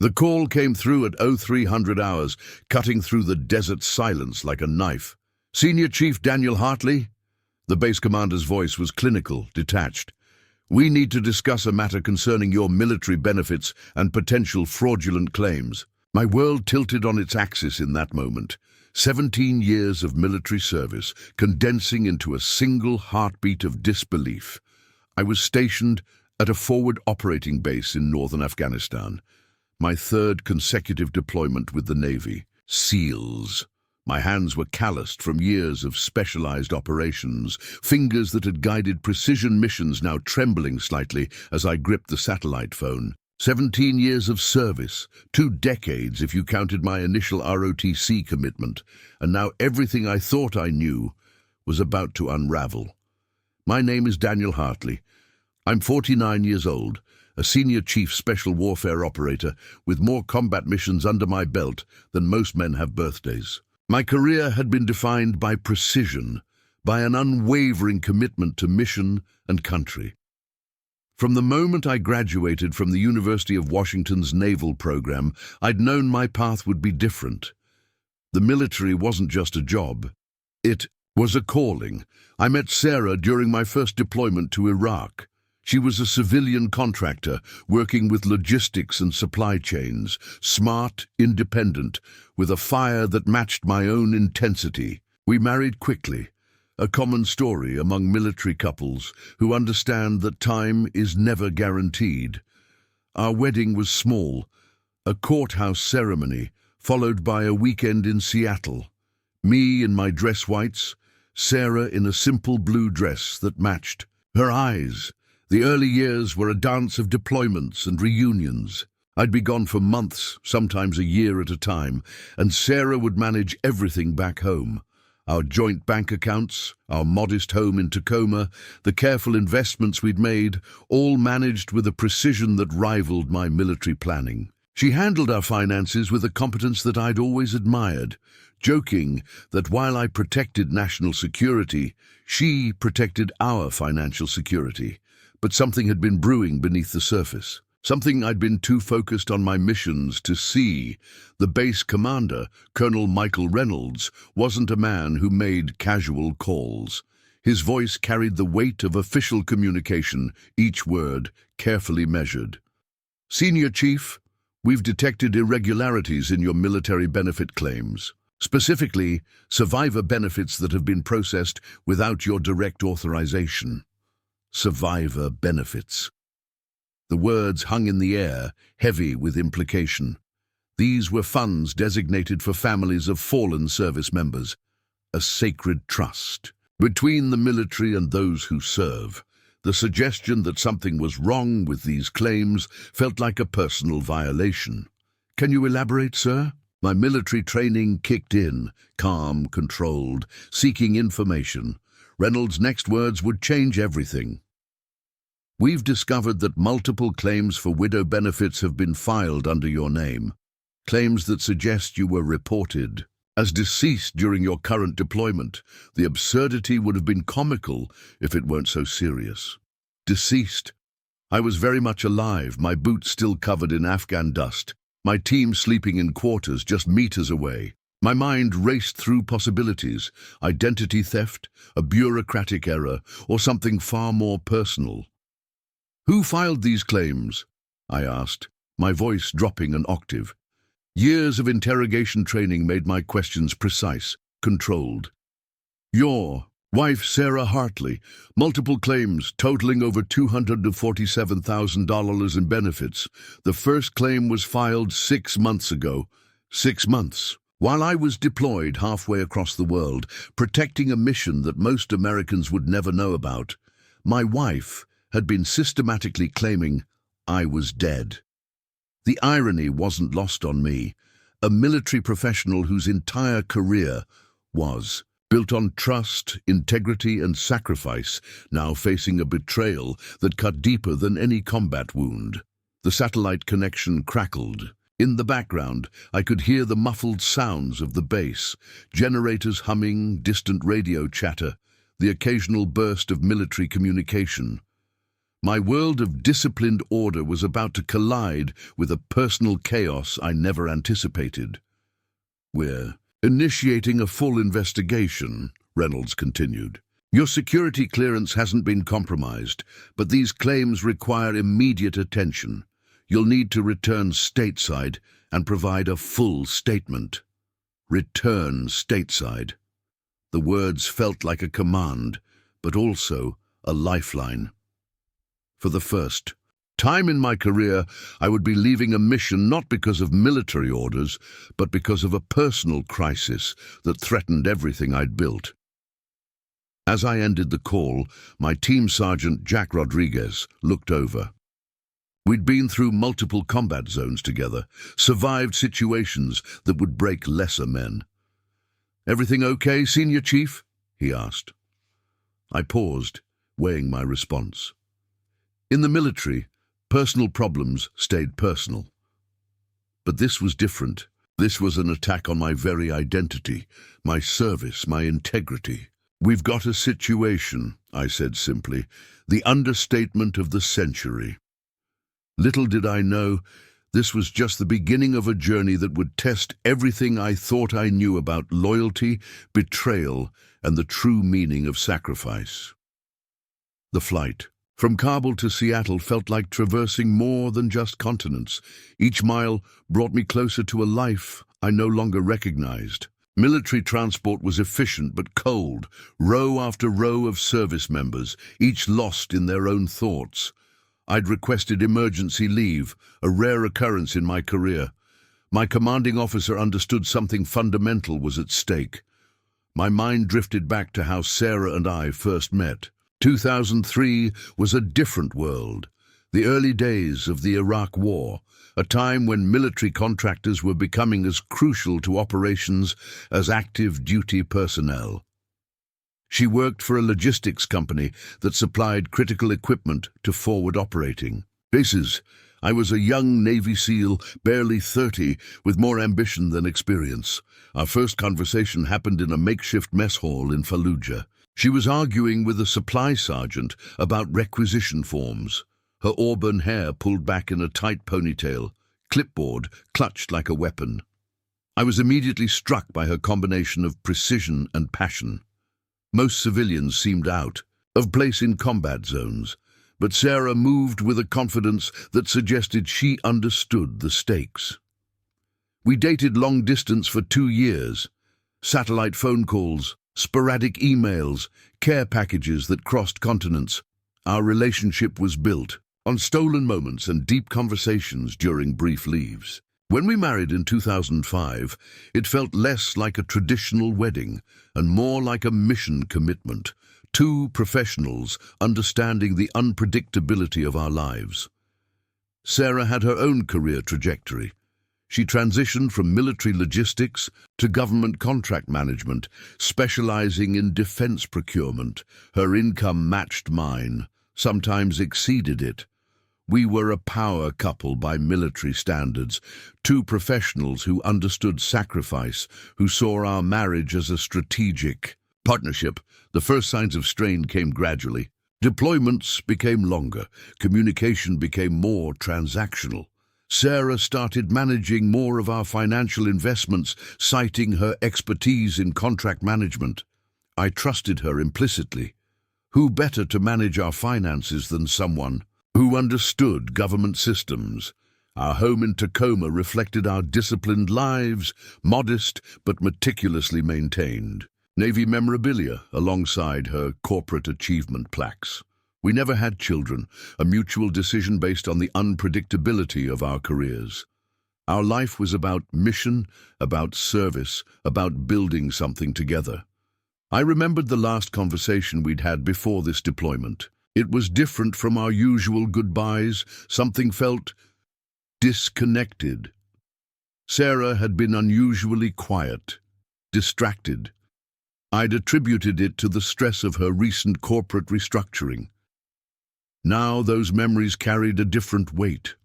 The call came through at 0300 hours, cutting through the desert silence like a knife. "Senior Chief Daniel Hartley?" The base commander's voice was clinical, detached. "We need to discuss a matter concerning your military benefits and potential fraudulent claims." My world tilted on its axis in that moment. 17 years of military service, condensing into a single heartbeat of disbelief. I was stationed at a forward operating base in northern Afghanistan. My third consecutive deployment with the Navy. SEALs. My hands were calloused from years of specialized operations, fingers that had guided precision missions now trembling slightly as I gripped the satellite phone. 17 years of service, 2 decades if you counted my initial ROTC commitment, and now everything I thought I knew was about to unravel. My name is Daniel Hartley. I'm 49 years old, a senior chief special warfare operator with more combat missions under my belt than most men have birthdays. My career had been defined by precision, by an unwavering commitment to mission and country. From the moment I graduated from the University of Washington's naval program, I'd known my path would be different. The military wasn't just a job. It was a calling. I met Sarah during my first deployment to Iraq. She was a civilian contractor working with logistics and supply chains, smart, independent, with a fire that matched my own intensity. We married quickly, a common story among military couples who understand that time is never guaranteed. Our wedding was small, a courthouse ceremony, followed by a weekend in Seattle. Me in my dress whites, Sarah in a simple blue dress that matched. Her eyes. The early years were a dance of deployments and reunions. I'd be gone for months, sometimes a year at a time, and Sarah would manage everything back home. Our joint bank accounts, our modest home in Tacoma, the careful investments we'd made, all managed with a precision that rivaled my military planning. She handled our finances with a competence that I'd always admired, joking that while I protected national security, she protected our financial security. But something had been brewing beneath the surface. Something I'd been too focused on my missions to see. The base commander, Colonel Michael Reynolds, wasn't a man who made casual calls. His voice carried the weight of official communication, each word carefully measured. "Senior Chief, we've detected irregularities in your military benefit claims. Specifically, survivor benefits that have been processed without your direct authorization." Survivor benefits. The words hung in the air, heavy with implication. These were funds designated for families of fallen service members, a sacred trust. Between the military and those who serve, the suggestion that something was wrong with these claims felt like a personal violation. "Can you elaborate, sir?" My military training kicked in, calm, controlled, seeking information. Reynolds' next words would change everything. "We've discovered that multiple claims for widow benefits have been filed under your name. Claims that suggest you were reported as deceased during your current deployment. The absurdity would have been comical if it weren't so serious." Deceased. I was very much alive, my boots still covered in Afghan dust, my team sleeping in quarters just meters away. My mind raced through possibilities: identity theft, a bureaucratic error, or something far more personal. "Who filed these claims?" I asked, my voice dropping an octave. Years of interrogation training made my questions precise, controlled. "Your wife, Sarah Hartley, multiple claims totaling over $247,000 in benefits. The first claim was filed 6 months ago. 6 months. While I was deployed halfway across the world, protecting a mission that most Americans would never know about, my wife had been systematically claiming I was dead. The irony wasn't lost on me. A military professional whose entire career was built on trust, integrity, and sacrifice, now facing a betrayal that cut deeper than any combat wound. The satellite connection crackled. In the background, I could hear the muffled sounds of the base, generators humming, distant radio chatter, the occasional burst of military communication. My world of disciplined order was about to collide with a personal chaos I never anticipated. "We're initiating a full investigation," Reynolds continued. "Your security clearance hasn't been compromised, but these claims require immediate attention. You'll need to return stateside and provide a full statement." Return stateside. The words felt like a command, but also a lifeline. For the first time in my career, I would be leaving a mission not because of military orders, but because of a personal crisis that threatened everything I'd built. As I ended the call, my team sergeant, Jack Rodriguez, looked over. We'd been through multiple combat zones together, survived situations that would break lesser men. "Everything okay, Senior Chief?" he asked. I paused, weighing my response. In the military, personal problems stayed personal. But this was different. This was an attack on my very identity, my service, my integrity. "We've got a situation," I said simply, "the understatement of the century." Little did I know, this was just the beginning of a journey that would test everything I thought I knew about loyalty, betrayal, and the true meaning of sacrifice. The flight from Kabul to Seattle felt like traversing more than just continents. Each mile brought me closer to a life I no longer recognized. Military transport was efficient but cold, row after row of service members, each lost in their own thoughts. I'd requested emergency leave, a rare occurrence in my career. My commanding officer understood something fundamental was at stake. My mind drifted back to how Sarah and I first met. 2003 was a different world. The early days of the Iraq War, a time when military contractors were becoming as crucial to operations as active duty personnel. She worked for a logistics company that supplied critical equipment to forward operating bases. I was a young Navy SEAL, barely 30, with more ambition than experience. Our first conversation happened in a makeshift mess hall in Fallujah. She was arguing with a supply sergeant about requisition forms, her auburn hair pulled back in a tight ponytail, clipboard clutched like a weapon. I was immediately struck by her combination of precision and passion. Most civilians seemed out of place in combat zones, but Sarah moved with a confidence that suggested she understood the stakes. We dated long distance for 2 years, satellite phone calls, sporadic emails, care packages that crossed continents. Our relationship was built on stolen moments and deep conversations during brief leaves. When we married in 2005, it felt less like a traditional wedding and more like a mission commitment, two professionals understanding the unpredictability of our lives. Sarah had her own career trajectory. She transitioned from military logistics to government contract management, specializing in defense procurement. Her income matched mine, sometimes exceeded it. We were a power couple by military standards, two professionals who understood sacrifice, who saw our marriage as a strategic partnership. The first signs of strain came gradually. Deployments became longer, communication became more transactional. Sarah started managing more of our financial investments, citing her expertise in contract management. I trusted her implicitly. Who better to manage our finances than someone who understood government systems? Our home in Tacoma reflected our disciplined lives, modest but meticulously maintained. Navy memorabilia alongside her corporate achievement plaques. We never had children, a mutual decision based on the unpredictability of our careers. Our life was about mission, about service, about building something together. I remembered the last conversation we'd had before this deployment. It was different from our usual goodbyes. Something felt disconnected. Sarah had been unusually quiet, distracted. I'd attributed it to the stress of her recent corporate restructuring. Now those memories carried a different weight.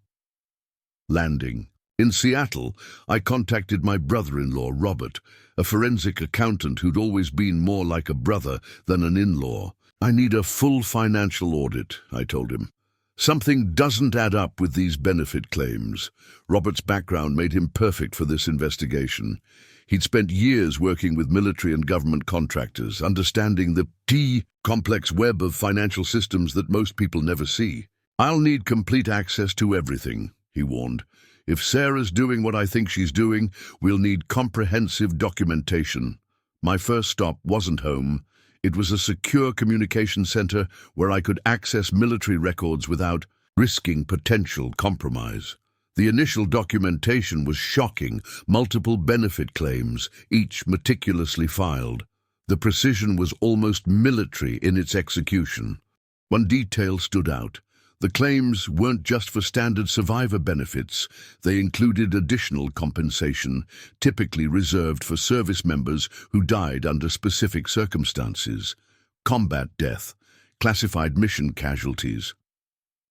Landing. In Seattle, I contacted my brother-in-law, Robert, a forensic accountant who'd always been more like a brother than an in-law. "I need a full financial audit," I told him. Something doesn't add up with these benefit claims. Robert's background made him perfect for this investigation. He'd spent years working with military and government contractors, understanding the complex web of financial systems that most people never see. "I'll need complete access to everything," he warned. "If Sarah's doing what I think she's doing, we'll need comprehensive documentation." My first stop wasn't home. It was a secure communication center where I could access military records without risking potential compromise. The initial documentation was shocking, multiple benefit claims, each meticulously filed. The precision was almost military in its execution. One detail stood out. The claims weren't just for standard survivor benefits. They included additional compensation, typically reserved for service members who died under specific circumstances: combat death, classified mission casualties.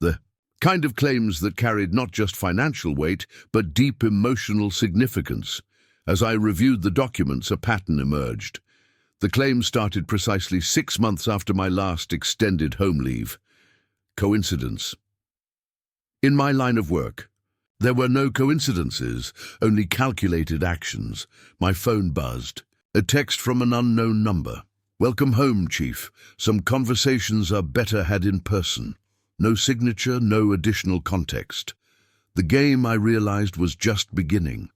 The kind of claims that carried not just financial weight, but deep emotional significance. As I reviewed the documents, a pattern emerged. The claim started precisely 6 months after my last extended home leave. Coincidence? In my line of work, there were no coincidences, only calculated actions. My phone buzzed. A text from an unknown number. "Welcome home, Chief. Some conversations are better had in person." No signature, no additional context. The game, I realized, was just beginning,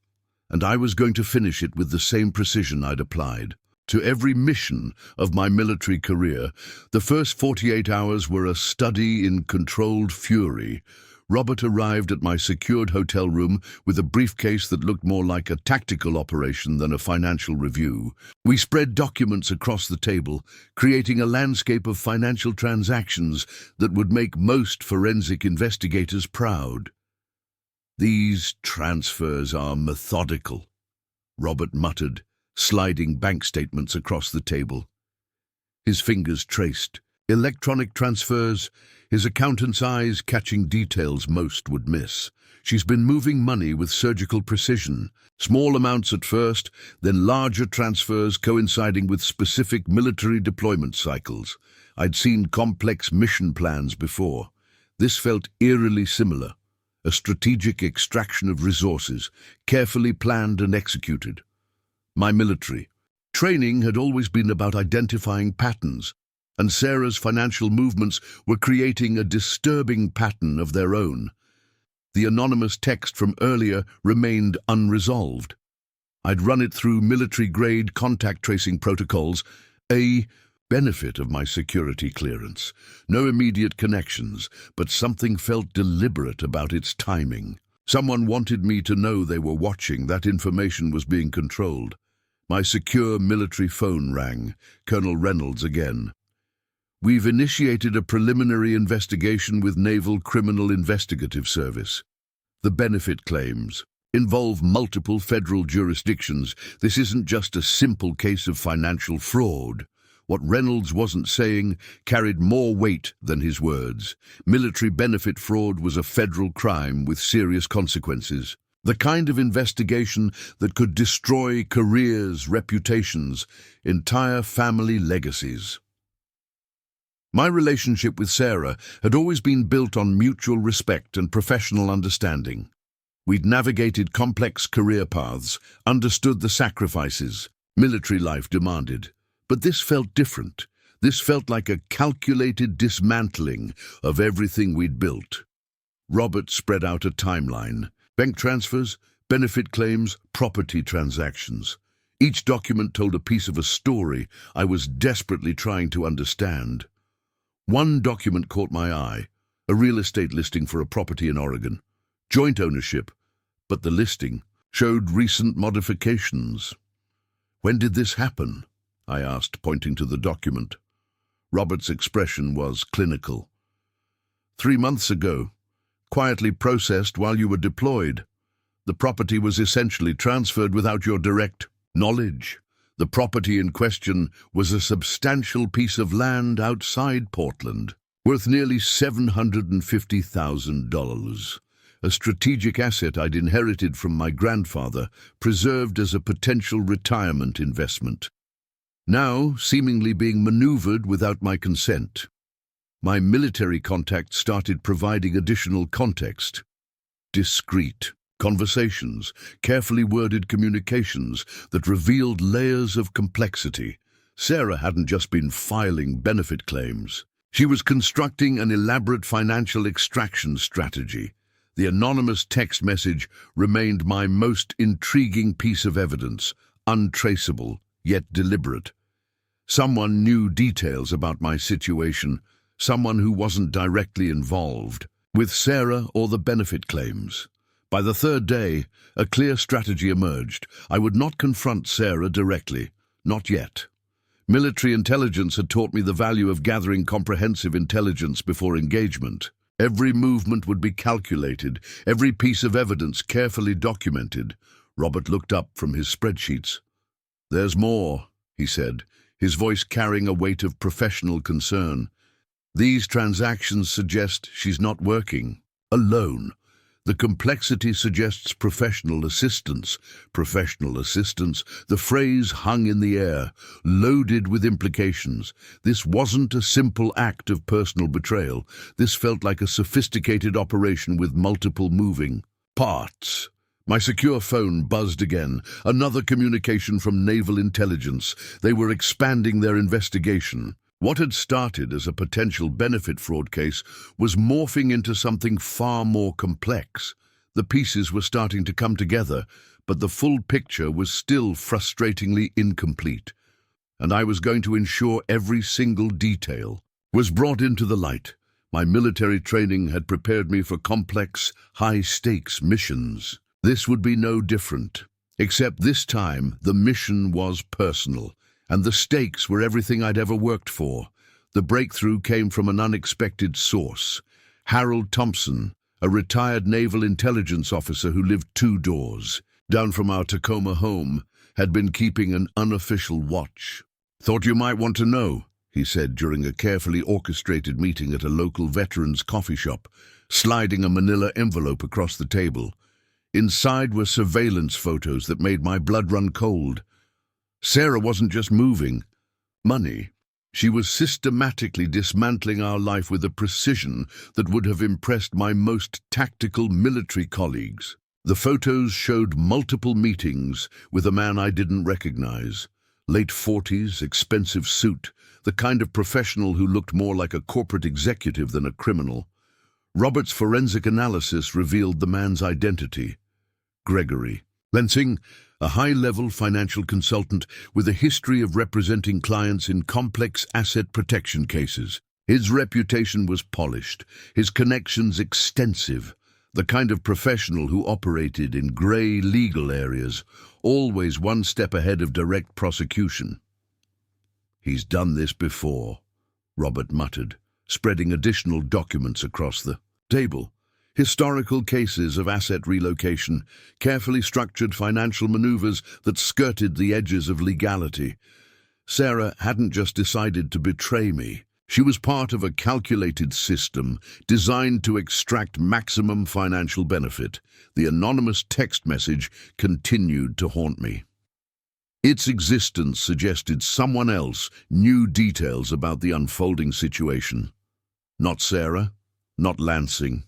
and I was going to finish it with the same precision I'd applied to every mission of my military career. The first 48 hours were a study in controlled fury. Robert arrived at my secured hotel room with a briefcase that looked more like a tactical operation than a financial review. We spread documents across the table, creating a landscape of financial transactions that would make most forensic investigators proud. "These transfers are methodical," Robert muttered, sliding bank statements across the table. His fingers traced electronic transfers, his accountant's eyes catching details most would miss. "She's been moving money with surgical precision. Small amounts at first, then larger transfers coinciding with specific military deployment cycles. I'd seen complex mission plans before. This felt eerily similar. A strategic extraction of resources, carefully planned and executed. My military training had always been about identifying patterns, and Sarah's financial movements were creating a disturbing pattern of their own. The anonymous text from earlier remained unresolved. I'd run it through military-grade contact tracing protocols, a benefit of my security clearance. No immediate connections, but something felt deliberate about its timing. Someone wanted me to know they were watching. That information was being controlled. My secure military phone rang. Colonel Reynolds again. "We've initiated a preliminary investigation with Naval Criminal Investigative Service. The benefit claims involve multiple federal jurisdictions. This isn't just a simple case of financial fraud." What Reynolds wasn't saying carried more weight than his words. Military benefit fraud was a federal crime with serious consequences. The kind of investigation that could destroy careers, reputations, entire family legacies. My relationship with Sarah had always been built on mutual respect and professional understanding. We'd navigated complex career paths, understood the sacrifices military life demanded. But this felt different. This felt like a calculated dismantling of everything we'd built. Robert spread out a timeline. Bank transfers, benefit claims, property transactions. Each document told a piece of a story I was desperately trying to understand. One document caught my eye, a real estate listing for a property in Oregon. Joint ownership, but the listing showed recent modifications. "When did this happen?" I asked, pointing to the document. Robert's expression was clinical. 3 months ago, quietly processed while you were deployed. The property was essentially transferred without your direct knowledge. The property in question was a substantial piece of land outside Portland, worth nearly $750,000. A strategic asset I'd inherited from my grandfather, preserved as a potential retirement investment. Now, seemingly being maneuvered without my consent. My military contact started providing additional context. Discreet conversations, carefully worded communications that revealed layers of complexity. Sarah hadn't just been filing benefit claims. She was constructing an elaborate financial extraction strategy. The anonymous text message remained my most intriguing piece of evidence, untraceable, yet deliberate. Someone knew details about my situation, someone who wasn't directly involved with Sarah or the benefit claims. By the third day, a clear strategy emerged. I would not confront Sarah directly, not yet. Military intelligence had taught me the value of gathering comprehensive intelligence before engagement. Every movement would be calculated, every piece of evidence carefully documented. Robert looked up from his spreadsheets. "There's more," he said, his voice carrying a weight of professional concern. "These transactions suggest she's not working alone. The complexity suggests professional assistance. Professional assistance, the phrase hung in the air, loaded with implications. This wasn't a simple act of personal betrayal. This felt like a sophisticated operation with multiple moving parts. My secure phone buzzed again. Another communication from Naval Intelligence. They were expanding their investigation. What had started as a potential benefit fraud case was morphing into something far more complex. The pieces were starting to come together, but the full picture was still frustratingly incomplete. And I was going to ensure every single detail was brought into the light. My military training had prepared me for complex, high-stakes missions. This would be no different, except this time the mission was personal. And the stakes were everything I'd ever worked for. The breakthrough came from an unexpected source. Harold Thompson, a retired naval intelligence officer who lived 2 doors down from our Tacoma home, had been keeping an unofficial watch. "Thought you might want to know," he said during a carefully orchestrated meeting at a local veterans coffee shop, sliding a manila envelope across the table. Inside were surveillance photos that made my blood run cold. Sarah wasn't just moving money. She was systematically dismantling our life with a precision that would have impressed my most tactical military colleagues. The photos showed multiple meetings with a man I didn't recognize. Late 40s, expensive suit, the kind of professional who looked more like a corporate executive than a criminal. Robert's forensic analysis revealed the man's identity: Gregory Lensing, a high-level financial consultant with a history of representing clients in complex asset protection cases. His reputation was polished, his connections extensive, the kind of professional who operated in grey legal areas, always one step ahead of direct prosecution. "He's done this before," Robert muttered, spreading additional documents across the table. Historical cases of asset relocation, carefully structured financial maneuvers that skirted the edges of legality. Sarah hadn't just decided to betray me. She was part of a calculated system designed to extract maximum financial benefit. The anonymous text message continued to haunt me. Its existence suggested someone else knew details about the unfolding situation. Not Sarah, not Lansing.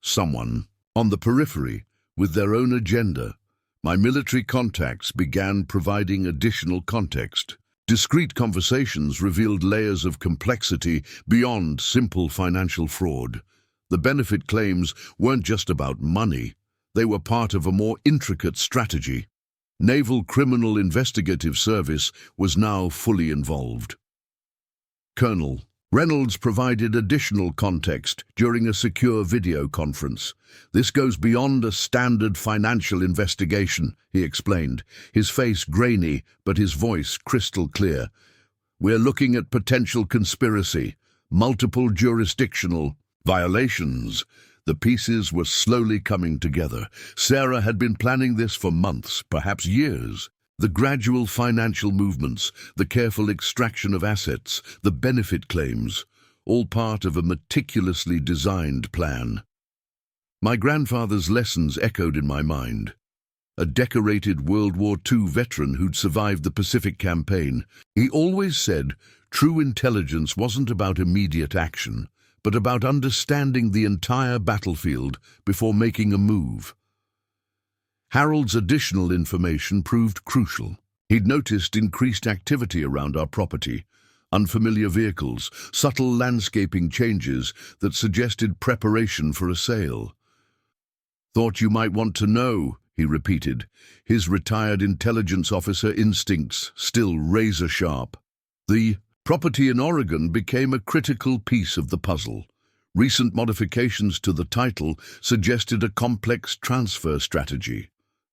Someone on the periphery with their own agenda. My military contacts began providing additional context. Discreet conversations revealed layers of complexity beyond simple financial fraud. The benefit claims weren't just about money. They were part of a more intricate strategy. Naval Criminal Investigative Service was now fully involved. Colonel Reynolds provided additional context during a secure video conference. "This goes beyond a standard financial investigation," he explained, his face grainy but his voice crystal clear. "We're looking at potential conspiracy, multiple jurisdictional violations." The pieces were slowly coming together. Sarah had been planning this for months, perhaps years. The gradual financial movements, the careful extraction of assets, the benefit claims, all part of a meticulously designed plan. My grandfather's lessons echoed in my mind. A decorated World War II veteran who'd survived the Pacific campaign, he always said, True intelligence wasn't about immediate action, but about understanding the entire battlefield before making a move. Harold's additional information proved crucial. He'd noticed increased activity around our property, unfamiliar vehicles, subtle landscaping changes that suggested preparation for a sale. "Thought you might want to know," he repeated, his retired intelligence officer instincts still razor-sharp. The property in Oregon became a critical piece of the puzzle. Recent modifications to the title suggested a complex transfer strategy.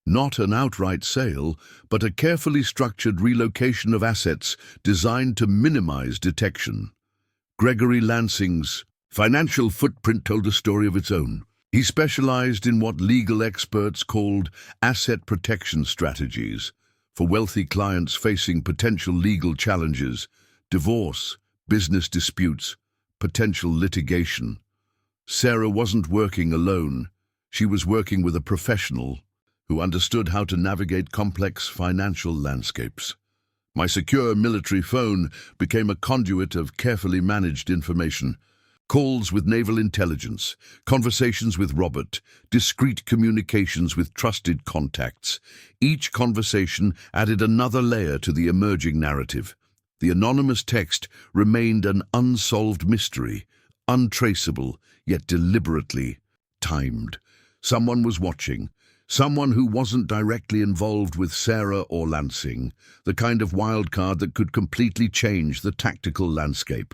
Not an outright sale, but a carefully structured relocation of assets designed to minimize detection. Gregory Lansing's financial footprint told a story of its own. He specialized in what legal experts called asset protection strategies for wealthy clients facing potential legal challenges, divorce, business disputes, potential litigation. Sarah wasn't working alone. She was working with a professional who understood how to navigate complex financial landscapes. My secure military phone became a conduit of carefully managed information. Calls with naval intelligence, conversations with Robert, discreet communications with trusted contacts. Each conversation added another layer to the emerging narrative. The anonymous text remained an unsolved mystery, untraceable, yet deliberately timed. Someone was watching. Someone who wasn't directly involved with Sarah or Lansing, the kind of wildcard that could completely change the tactical landscape.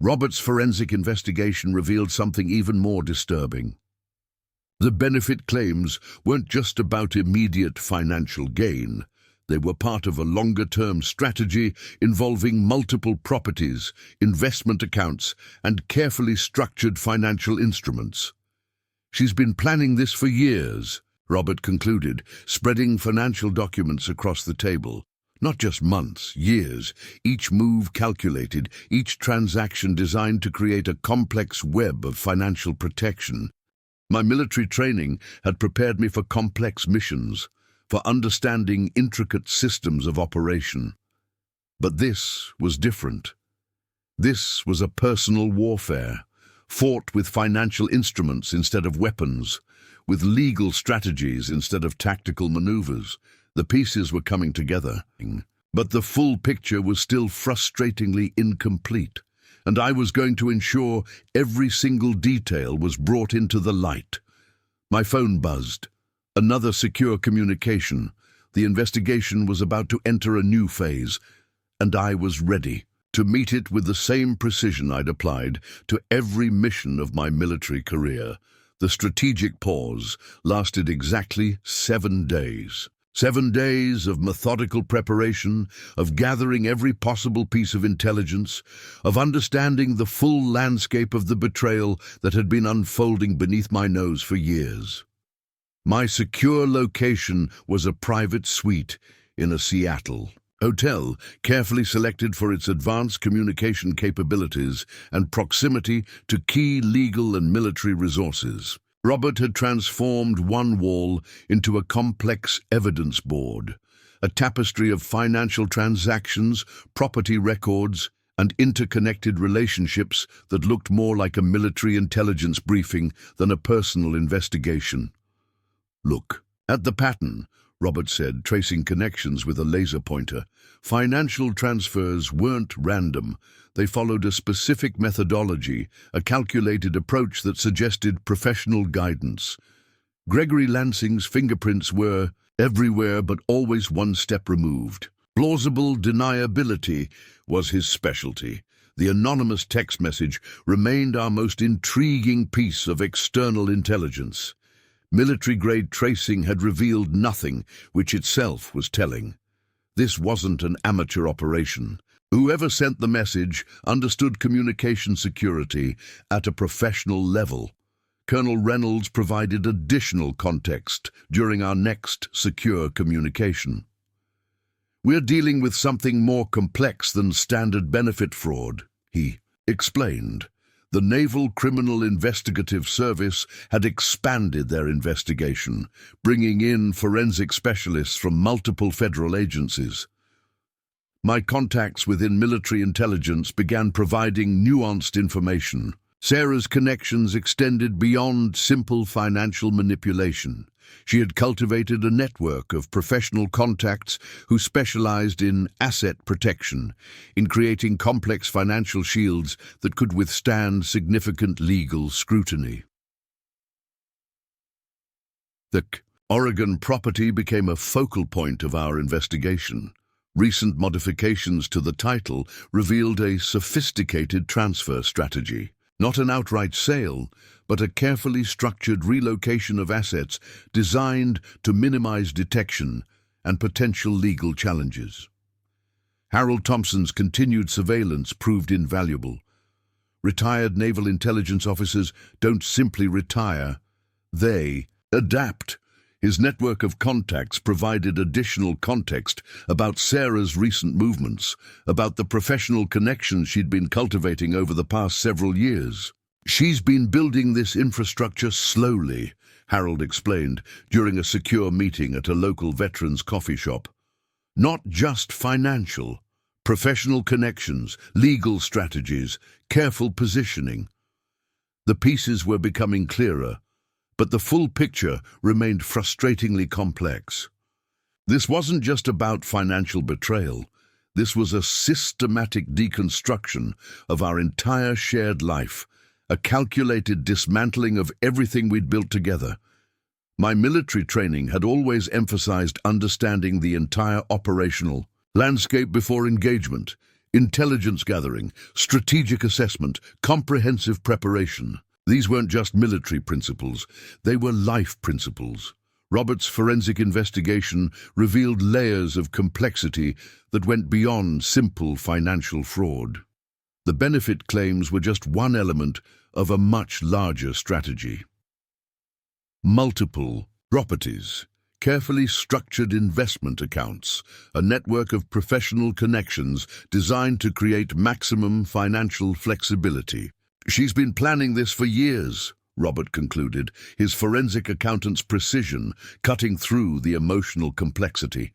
Robert's forensic investigation revealed something even more disturbing. The benefit claims weren't just about immediate financial gain. They were part of a longer-term strategy involving multiple properties, investment accounts, and carefully structured financial instruments. "She's been planning this for years," Robert concluded, spreading financial documents across the table. Not just months, years, each move calculated, each transaction designed to create a complex web of financial protection. My military training had prepared me for complex missions, for understanding intricate systems of operation. But this was different. This was a personal warfare, fought with financial instruments instead of weapons, with legal strategies instead of tactical maneuvers. The pieces were coming together, but the full picture was still frustratingly incomplete, and I was going to ensure every single detail was brought into the light. My phone buzzed. Another secure communication. The investigation was about to enter a new phase, and I was ready to meet it with the same precision I'd applied to every mission of my military career. The strategic pause lasted exactly 7 days. 7 days of methodical preparation, of gathering every possible piece of intelligence, of understanding the full landscape of the betrayal that had been unfolding beneath my nose for years. My secure location was a private suite in a Seattle hotel, carefully selected for its advanced communication capabilities and proximity to key legal and military resources. Robert had transformed one wall into a complex evidence board, a tapestry of financial transactions, property records, and interconnected relationships that looked more like a military intelligence briefing than a personal investigation. "Look at the pattern," Robert said, tracing connections with a laser pointer. "Financial transfers weren't random. They followed a specific methodology, a calculated approach that suggested professional guidance. Gregory Lansing's fingerprints were everywhere but always one step removed. Plausible deniability was his specialty. The anonymous text message remained our most intriguing piece of external intelligence. Military-grade tracing had revealed nothing, which itself was telling. This wasn't an amateur operation. Whoever sent the message understood communication security at a professional level. Colonel Reynolds provided additional context during our next secure communication. "We're dealing with something more complex than standard benefit fraud," he explained. The Naval Criminal Investigative Service had expanded their investigation, bringing in forensic specialists from multiple federal agencies. My contacts within military intelligence began providing nuanced information. Sarah's connections extended beyond simple financial manipulation. She had cultivated a network of professional contacts who specialized in asset protection, in creating complex financial shields that could withstand significant legal scrutiny. The Oregon property became a focal point of our investigation. Recent modifications to the title revealed a sophisticated transfer strategy. Not an outright sale, but a carefully structured relocation of assets designed to minimize detection and potential legal challenges. Harold Thompson's continued surveillance proved invaluable. Retired naval intelligence officers don't simply retire, they adapt. His network of contacts provided additional context about Sarah's recent movements, about the professional connections she'd been cultivating over the past several years. She's been building this infrastructure slowly, Harold explained during a secure meeting at a local veterans coffee shop. Not just financial, professional connections, legal strategies, careful positioning. The pieces were becoming clearer, but the full picture remained frustratingly complex. This wasn't just about financial betrayal. This was a systematic deconstruction of our entire shared life, a calculated dismantling of everything we'd built together. My military training had always emphasized understanding the entire operational landscape before engagement, intelligence gathering, strategic assessment, comprehensive preparation. These weren't just military principles, they were life principles. Robert's forensic investigation revealed layers of complexity that went beyond simple financial fraud. The benefit claims were just one element of a much larger strategy. Multiple properties, carefully structured investment accounts, a network of professional connections designed to create maximum financial flexibility. She's been planning this for years, Robert concluded, his forensic accountant's precision cutting through the emotional complexity.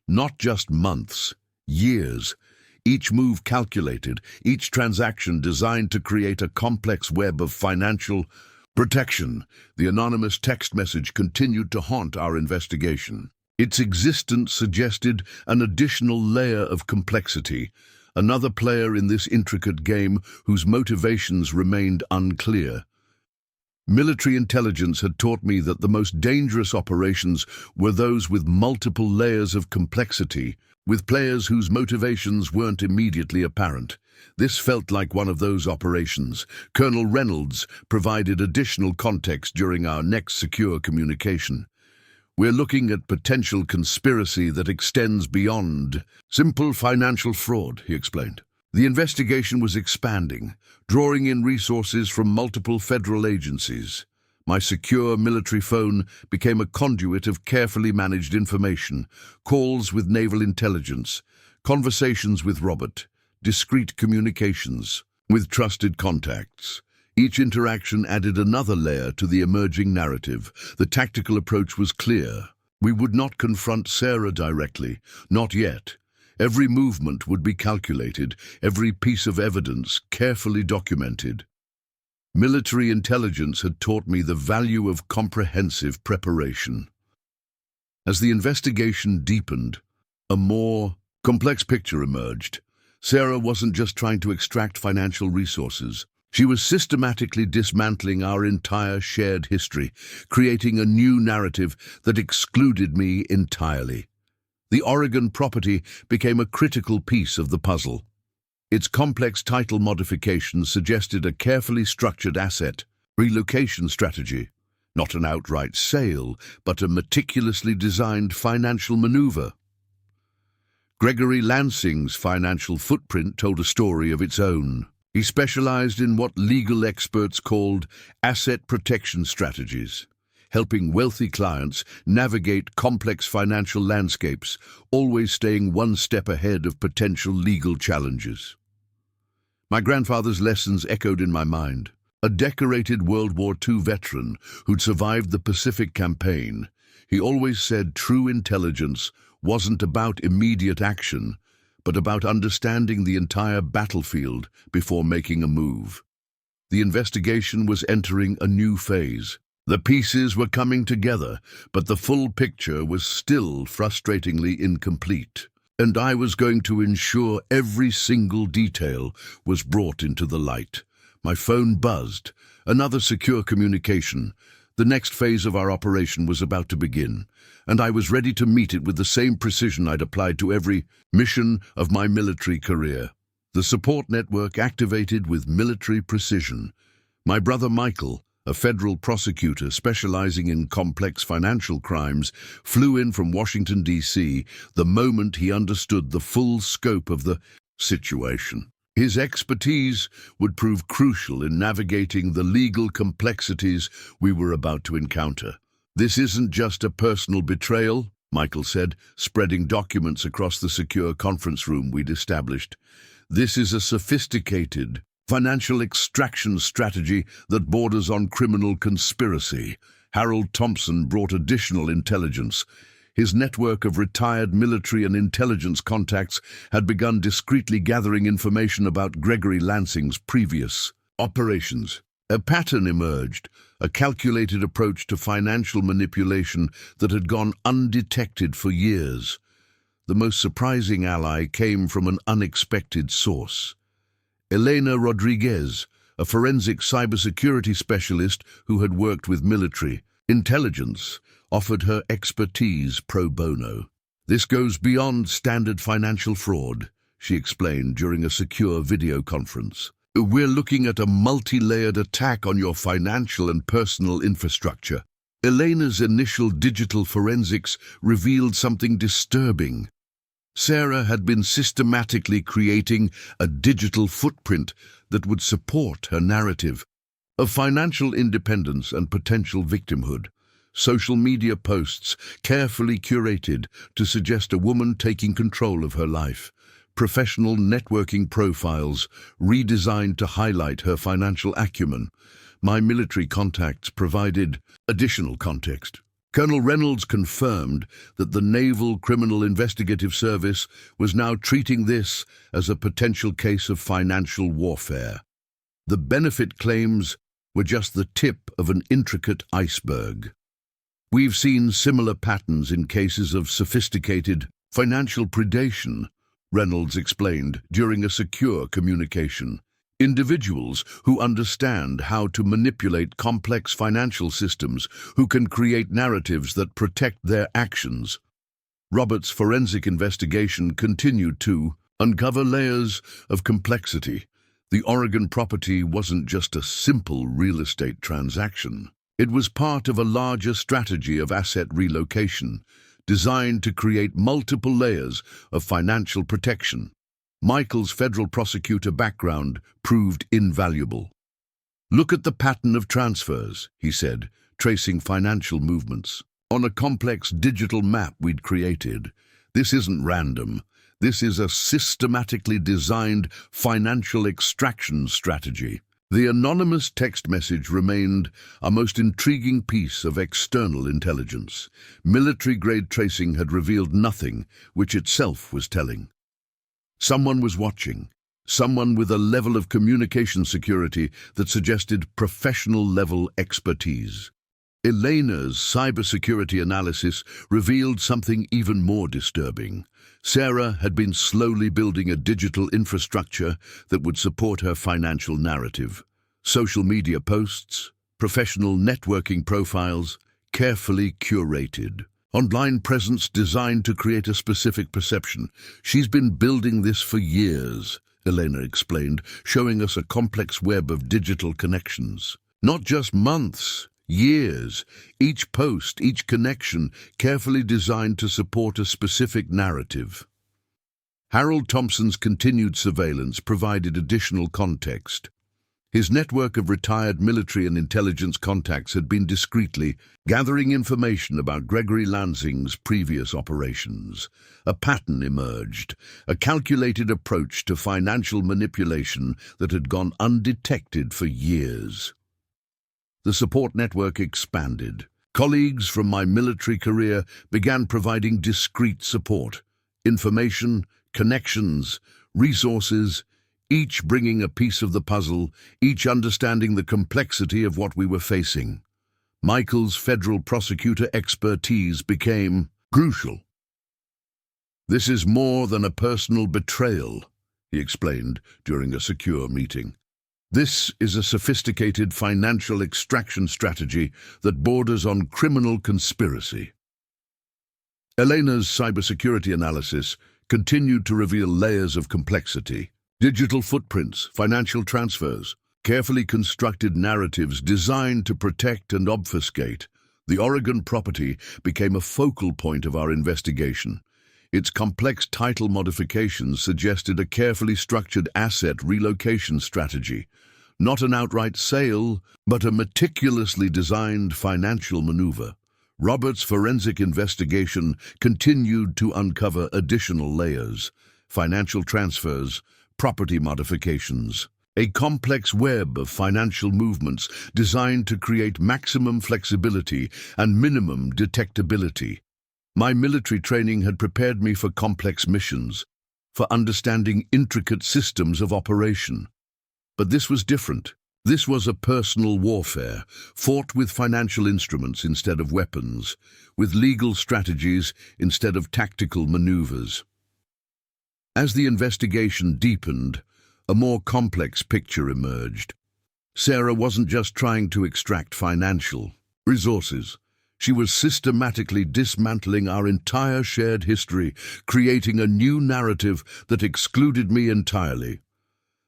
Not just months, years. Each move calculated, each transaction designed to create a complex web of financial protection. The anonymous text message continued to haunt our investigation. Its existence suggested an additional layer of complexity, another player in this intricate game whose motivations remained unclear. Military intelligence had taught me that the most dangerous operations were those with multiple layers of complexity, with players whose motivations weren't immediately apparent. This felt like one of those operations. Colonel Reynolds provided additional context during our next secure communication. We're looking at potential conspiracy that extends beyond simple financial fraud, he explained. The investigation was expanding, drawing in resources from multiple federal agencies. My secure military phone became a conduit of carefully managed information, calls with naval intelligence, conversations with Robert, discreet communications with trusted contacts. Each interaction added another layer to the emerging narrative. The tactical approach was clear. We would not confront Sarah directly, not yet. Every movement would be calculated, every piece of evidence carefully documented. Military intelligence had taught me the value of comprehensive preparation. As the investigation deepened, a more complex picture emerged. Sarah wasn't just trying to extract financial resources. She was systematically dismantling our entire shared history, creating a new narrative that excluded me entirely. The Oregon property became a critical piece of the puzzle. Its complex title modifications suggested a carefully structured asset relocation strategy, not an outright sale, but a meticulously designed financial maneuver. Gregory Lansing's financial footprint told a story of its own. He specialized in what legal experts called asset protection strategies, helping wealthy clients navigate complex financial landscapes, always staying one step ahead of potential legal challenges. My grandfather's lessons echoed in my mind. A decorated World War II veteran who'd survived the Pacific Campaign, he always said true intelligence wasn't about immediate action, but about understanding the entire battlefield before making a move. The investigation was entering a new phase. The pieces were coming together, but the full picture was still frustratingly incomplete. And I was going to ensure every single detail was brought into the light. My phone buzzed. Another secure communication. The next phase of our operation was about to begin, and I was ready to meet it with the same precision I'd applied to every mission of my military career. The support network activated with military precision. My brother Michael, a federal prosecutor specializing in complex financial crimes, flew in from Washington, D.C. the moment he understood the full scope of the situation. His expertise would prove crucial in navigating the legal complexities we were about to encounter. "This isn't just a personal betrayal," Michael said, spreading documents across the secure conference room we'd established. "This is a sophisticated financial extraction strategy that borders on criminal conspiracy." Harold Thompson brought additional intelligence. His network of retired military and intelligence contacts had begun discreetly gathering information about Gregory Lansing's previous operations. A pattern emerged, a calculated approach to financial manipulation that had gone undetected for years. The most surprising ally came from an unexpected source. Elena Rodriguez, a forensic cybersecurity specialist who had worked with military intelligence, offered her expertise pro bono. "This goes beyond standard financial fraud," she explained during a secure video conference. "We're looking at a multi-layered attack on your financial and personal infrastructure." Elena's initial digital forensics revealed something disturbing. Sarah had been systematically creating a digital footprint that would support her narrative of financial independence and potential victimhood. Social media posts carefully curated to suggest a woman taking control of her life. Professional networking profiles redesigned to highlight her financial acumen. My military contacts provided additional context. Colonel Reynolds confirmed that the Naval Criminal Investigative Service was now treating this as a potential case of financial warfare. The benefit claims were just the tip of an intricate iceberg. "We've seen similar patterns in cases of sophisticated financial predation," Reynolds explained during a secure communication. "Individuals who understand how to manipulate complex financial systems, who can create narratives that protect their actions." Robert's forensic investigation continued to uncover layers of complexity. The Oregon property wasn't just a simple real estate transaction. It was part of a larger strategy of asset relocation, designed to create multiple layers of financial protection. Michael's federal prosecutor background proved invaluable. "Look at the pattern of transfers," he said, tracing financial movements on a complex digital map we'd created. "This isn't random. This is a systematically designed financial extraction strategy." The anonymous text message remained a most intriguing piece of external intelligence. Military-grade tracing had revealed nothing, which itself was telling. Someone was watching, someone with a level of communication security that suggested professional-level expertise. Elena's cybersecurity analysis revealed something even more disturbing. Sarah had been slowly building a digital infrastructure that would support her financial narrative. Social media posts, professional networking profiles, carefully curated. Online presence designed to create a specific perception. "She's been building this for years," Elena explained, showing us a complex web of digital connections. "Not just months. Years, each post, each connection, carefully designed to support a specific narrative." Harold Thompson's continued surveillance provided additional context. His network of retired military and intelligence contacts had been discreetly gathering information about Gregory Lansing's previous operations. A pattern emerged, a calculated approach to financial manipulation that had gone undetected for years. The support network expanded. Colleagues from my military career began providing discreet support, information, connections, resources, each bringing a piece of the puzzle, each understanding the complexity of what we were facing. Michael's federal prosecutor expertise became crucial. "This is more than a personal betrayal," he explained during a secure meeting. "This is a sophisticated financial extraction strategy that borders on criminal conspiracy." Elena's cybersecurity analysis continued to reveal layers of complexity. Digital footprints, financial transfers, carefully constructed narratives designed to protect and obfuscate. The Oregon property became a focal point of our investigation. Its complex title modifications suggested a carefully structured asset relocation strategy, not an outright sale, but a meticulously designed financial maneuver. Robert's forensic investigation continued to uncover additional layers: financial transfers, property modifications, a complex web of financial movements designed to create maximum flexibility and minimum detectability. My military training had prepared me for complex missions, for understanding intricate systems of operation. But this was different. This was a personal warfare, fought with financial instruments instead of weapons, with legal strategies instead of tactical maneuvers. As the investigation deepened, a more complex picture emerged. Sarah wasn't just trying to extract financial resources. She was systematically dismantling our entire shared history, creating a new narrative that excluded me entirely.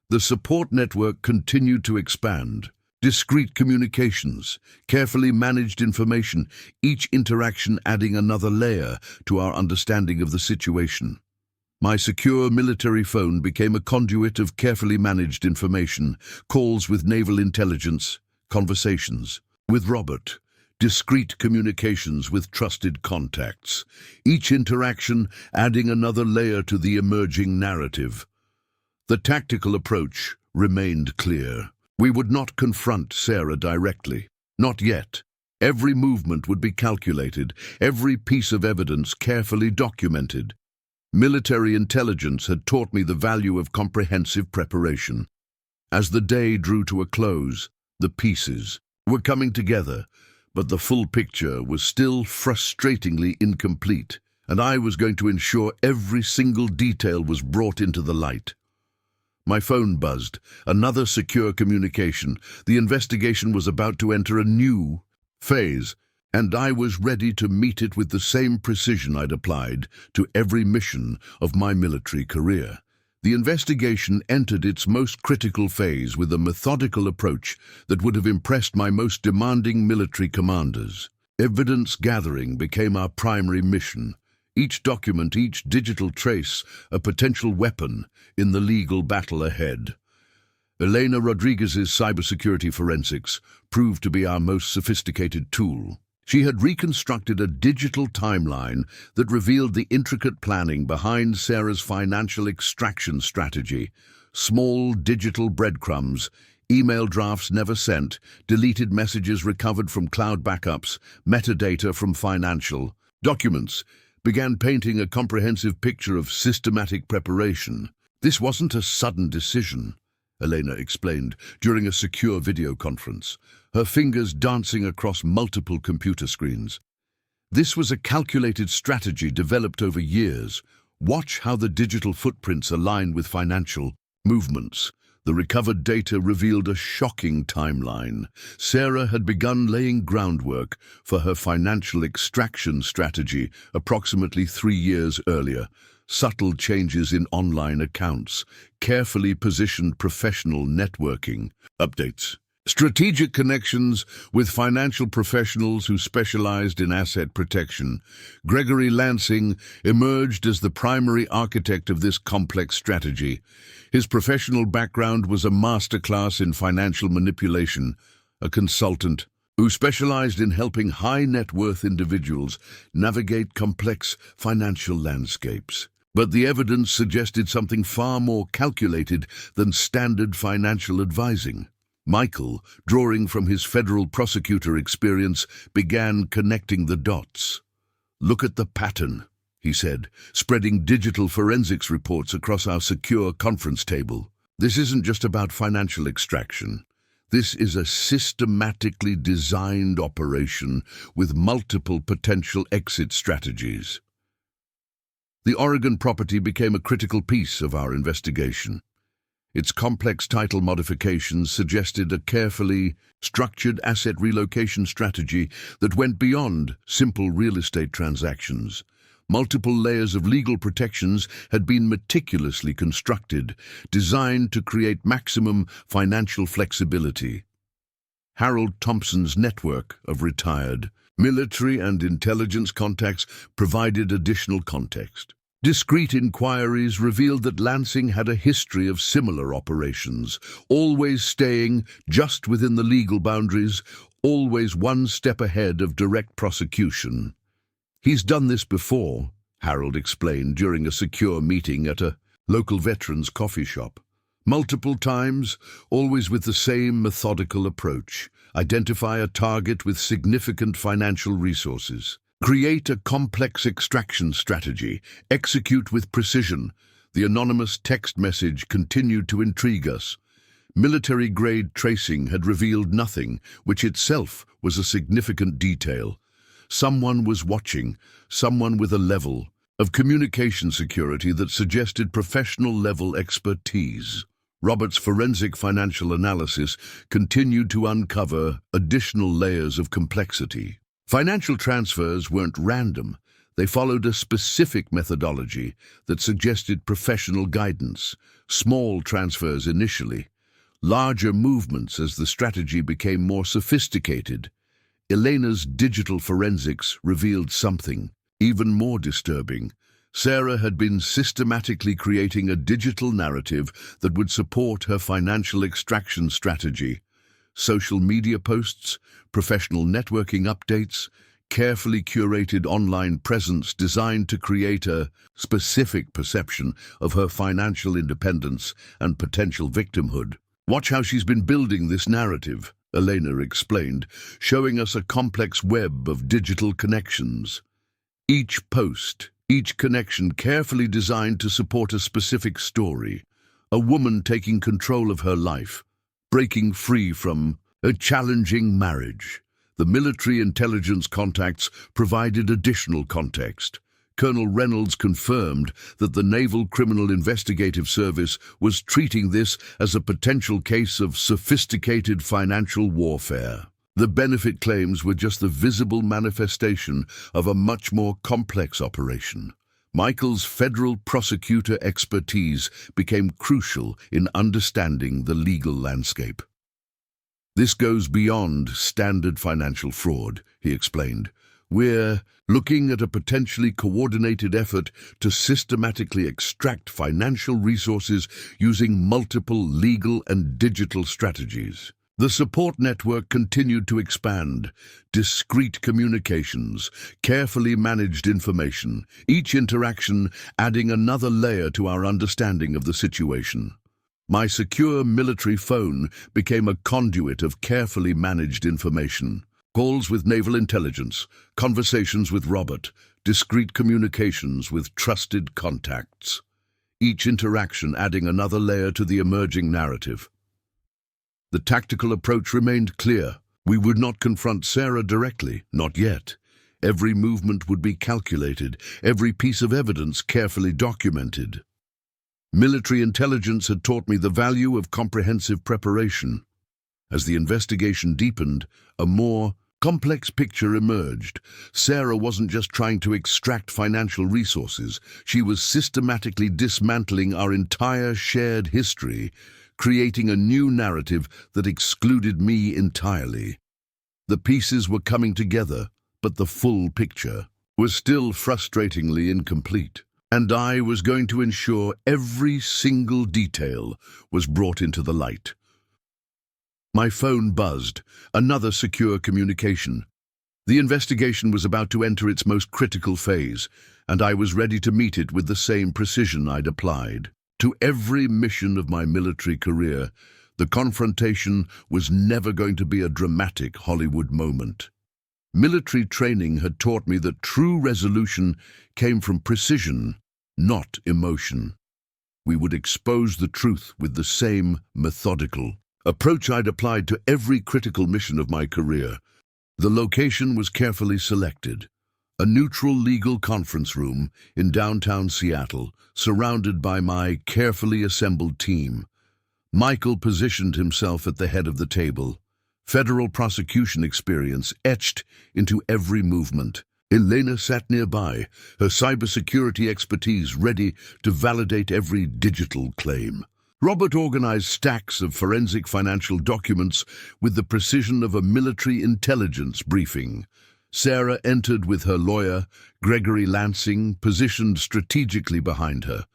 The support network continued to expand. Discreet communications, carefully managed information, each interaction adding another layer to our understanding of the situation. My secure military phone became a conduit of carefully managed information, calls with naval intelligence, conversations with Robert, discreet communications with trusted contacts, each interaction adding another layer to the emerging narrative. The tactical approach remained clear. We would not confront Sarah directly. Not yet. Every movement would be calculated, every piece of evidence carefully documented. Military intelligence had taught me the value of comprehensive preparation. As the day drew to a close, the pieces were coming together, but the full picture was still frustratingly incomplete, and I was going to ensure every single detail was brought into the light. My phone buzzed, another secure communication. The investigation was about to enter a new phase, and I was ready to meet it with the same precision I'd applied to every mission of my military career. The investigation entered its most critical phase with a methodical approach that would have impressed my most demanding military commanders. Evidence gathering became our primary mission. Each document, each digital trace, a potential weapon in the legal battle ahead. Elena Rodriguez's cybersecurity forensics proved to be our most sophisticated tool. She had reconstructed a digital timeline that revealed the intricate planning behind Sarah's financial extraction strategy. Small digital breadcrumbs, email drafts never sent, deleted messages recovered from cloud backups, metadata from financial documents, began painting a comprehensive picture of systematic preparation. This wasn't a sudden decision, Elena explained during a secure video conference, her fingers dancing across multiple computer screens. This was a calculated strategy developed over years. Watch how the digital footprints align with financial movements. The recovered data revealed a shocking timeline. Sarah had begun laying groundwork for her financial extraction strategy approximately 3 years earlier. Subtle changes in online accounts, carefully positioned professional networking, updates, strategic connections with financial professionals who specialized in asset protection. Gregory Lansing emerged as the primary architect of this complex strategy. His professional background was a masterclass in financial manipulation, a consultant who specialized in helping high-net-worth individuals navigate complex financial landscapes. But the evidence suggested something far more calculated than standard financial advising. Michael, drawing from his federal prosecutor experience, began connecting the dots. "Look at the pattern," he said, spreading digital forensics reports across our secure conference table. This isn't just about financial extraction. This is a systematically designed operation with multiple potential exit strategies. The Oregon property became a critical piece of our investigation. Its complex title modifications suggested a carefully structured asset relocation strategy that went beyond simple real estate transactions. Multiple layers of legal protections had been meticulously constructed, designed to create maximum financial flexibility. Harold Thompson's network of retired military and intelligence contacts provided additional context. Discreet inquiries revealed that Lansing had a history of similar operations, always staying just within the legal boundaries, always one step ahead of direct prosecution. "He's done this before," Harold explained during a secure meeting at a local veterans coffee shop. "Multiple times, always with the same methodical approach. Identify a target with significant financial resources. Create a complex extraction strategy. Execute with precision." The anonymous text message continued to intrigue us. Military-grade tracing had revealed nothing, which itself was a significant detail. Someone was watching, someone with a level of communication security that suggested professional-level expertise. Robert's forensic financial analysis continued to uncover additional layers of complexity. Financial transfers weren't random. They followed a specific methodology that suggested professional guidance. Small transfers initially, larger movements as the strategy became more sophisticated. Elena's digital forensics revealed something even more disturbing. Sarah had been systematically creating a digital narrative that would support her financial extraction strategy. Social media posts, professional networking updates, carefully curated online presence designed to create a specific perception of her financial independence and potential victimhood. "Watch how she's been building this narrative," Elena explained, showing us a complex web of digital connections. Each post, each connection carefully designed to support a specific story. A woman taking control of her life, breaking free from a challenging marriage. The military intelligence contacts provided additional context. Colonel Reynolds confirmed that the Naval Criminal Investigative Service was treating this as a potential case of sophisticated financial warfare. The benefit claims were just the visible manifestation of a much more complex operation. Michael's federal prosecutor expertise became crucial in understanding the legal landscape. "This goes beyond standard financial fraud," he explained. "We're looking at a potentially coordinated effort to systematically extract financial resources using multiple legal and digital strategies." The support network continued to expand. Discreet communications, carefully managed information, each interaction adding another layer to our understanding of the situation. My secure military phone became a conduit of carefully managed information. Calls with naval intelligence, conversations with Robert, discreet communications with trusted contacts. Each interaction adding another layer to the emerging narrative. The tactical approach remained clear. We would not confront Sarah directly, not yet. Every movement would be calculated, every piece of evidence carefully documented. Military intelligence had taught me the value of comprehensive preparation. As the investigation deepened, a more complex picture emerged. Sarah wasn't just trying to extract financial resources. She was systematically dismantling our entire shared history, creating a new narrative that excluded me entirely. The pieces were coming together, but the full picture was still frustratingly incomplete. And I was going to ensure every single detail was brought into the light. My phone buzzed, another secure communication. The investigation was about to enter its most critical phase, and I was ready to meet it with the same precision I'd applied to every mission of my military career. The confrontation was never going to be a dramatic Hollywood moment. Military training had taught me that true resolution came from precision, not emotion. We would expose the truth with the same methodical approach I'd applied to every critical mission of my career. The location was carefully selected. A neutral legal conference room in downtown Seattle, surrounded by my carefully assembled team. Michael positioned himself at the head of the table, federal prosecution experience etched into every movement. Elena sat nearby, her cybersecurity expertise ready to validate every digital claim. Robert organized stacks of forensic financial documents with the precision of a military intelligence briefing. Sarah entered with her lawyer, Gregory Lansing, positioned strategically behind her.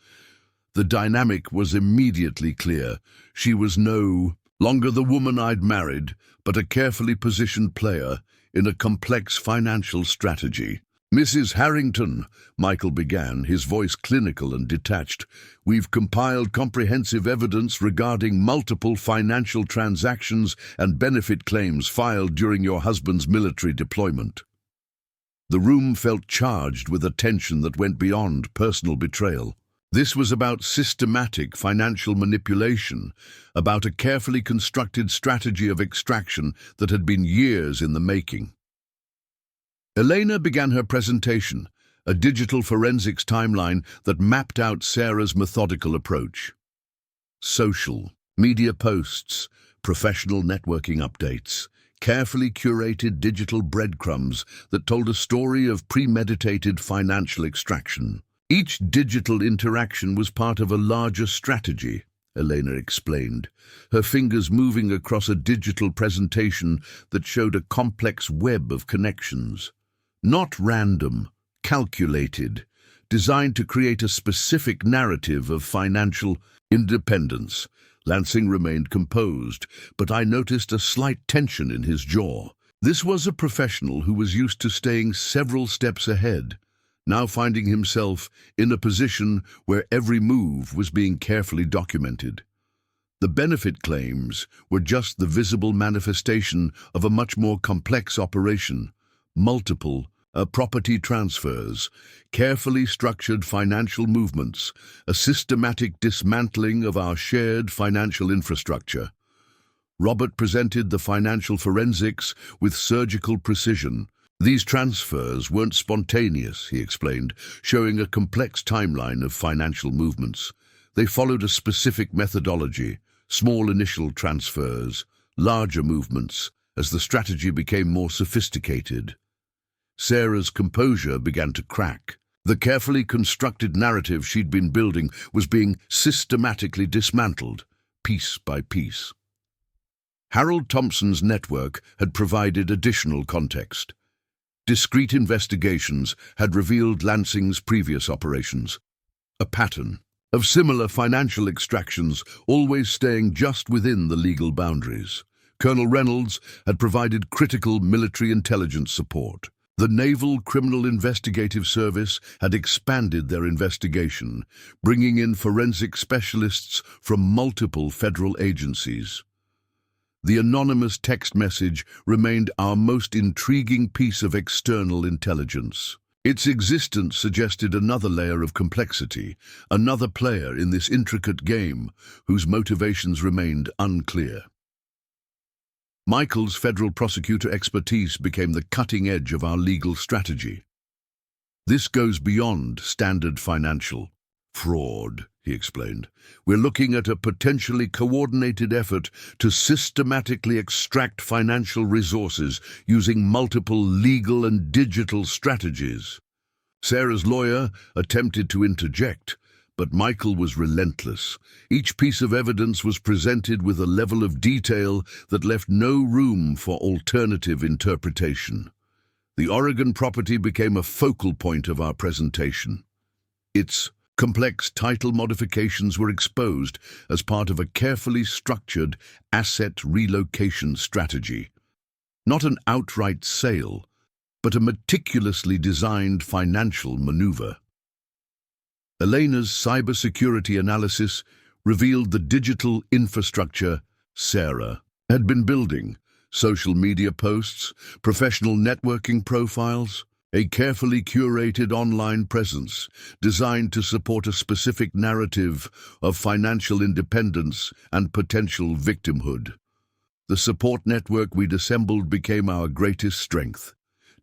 The dynamic was immediately clear. She was no longer the woman I'd married, but a carefully positioned player in a complex financial strategy. "Mrs. Harrington," Michael began, his voice clinical and detached, "we've compiled comprehensive evidence regarding multiple financial transactions and benefit claims filed during your husband's military deployment." The room felt charged with a tension that went beyond personal betrayal. This was about systematic financial manipulation, about a carefully constructed strategy of extraction that had been years in the making. Elena began her presentation, a digital forensics timeline that mapped out Sarah's methodical approach. Social, media posts, professional networking updates, carefully curated digital breadcrumbs that told a story of premeditated financial extraction. Each digital interaction was part of a larger strategy, Elena explained, her fingers moving across a digital presentation that showed a complex web of connections. Not random, calculated, designed to create a specific narrative of financial independence. Lansing remained composed, but I noticed a slight tension in his jaw. This was a professional who was used to staying several steps ahead, now finding himself in a position where every move was being carefully documented. The benefit claims were just the visible manifestation of a much more complex operation, multiple property transfers, carefully structured financial movements, a systematic dismantling of our shared financial infrastructure. Robert presented the financial forensics with surgical precision. These transfers weren't spontaneous, he explained, showing a complex timeline of financial movements. They followed a specific methodology, small initial transfers, larger movements, as the strategy became more sophisticated. Sarah's composure began to crack. The carefully constructed narrative she'd been building was being systematically dismantled, piece by piece. Harold Thompson's network had provided additional context. Discreet investigations had revealed Lansing's previous operations, a pattern of similar financial extractions, always staying just within the legal boundaries. Colonel Reynolds had provided critical military intelligence support. The Naval Criminal Investigative Service had expanded their investigation, bringing in forensic specialists from multiple federal agencies. The anonymous text message remained our most intriguing piece of external intelligence. Its existence suggested another layer of complexity, another player in this intricate game whose motivations remained unclear. Michael's federal prosecutor expertise became the cutting edge of our legal strategy. "This goes beyond standard financial fraud," he explained. "We're looking at a potentially coordinated effort to systematically extract financial resources using multiple legal and digital strategies." Sarah's lawyer attempted to interject, but Michael was relentless. Each piece of evidence was presented with a level of detail that left no room for alternative interpretation. The Oregon property became a focal point of our presentation. Its complex title modifications were exposed as part of a carefully structured asset relocation strategy. Not an outright sale, but a meticulously designed financial maneuver. Elena's cybersecurity analysis revealed the digital infrastructure Sarah had been building, social media posts, professional networking profiles, a carefully curated online presence designed to support a specific narrative of financial independence and potential victimhood. The support network we'd assembled became our greatest strength.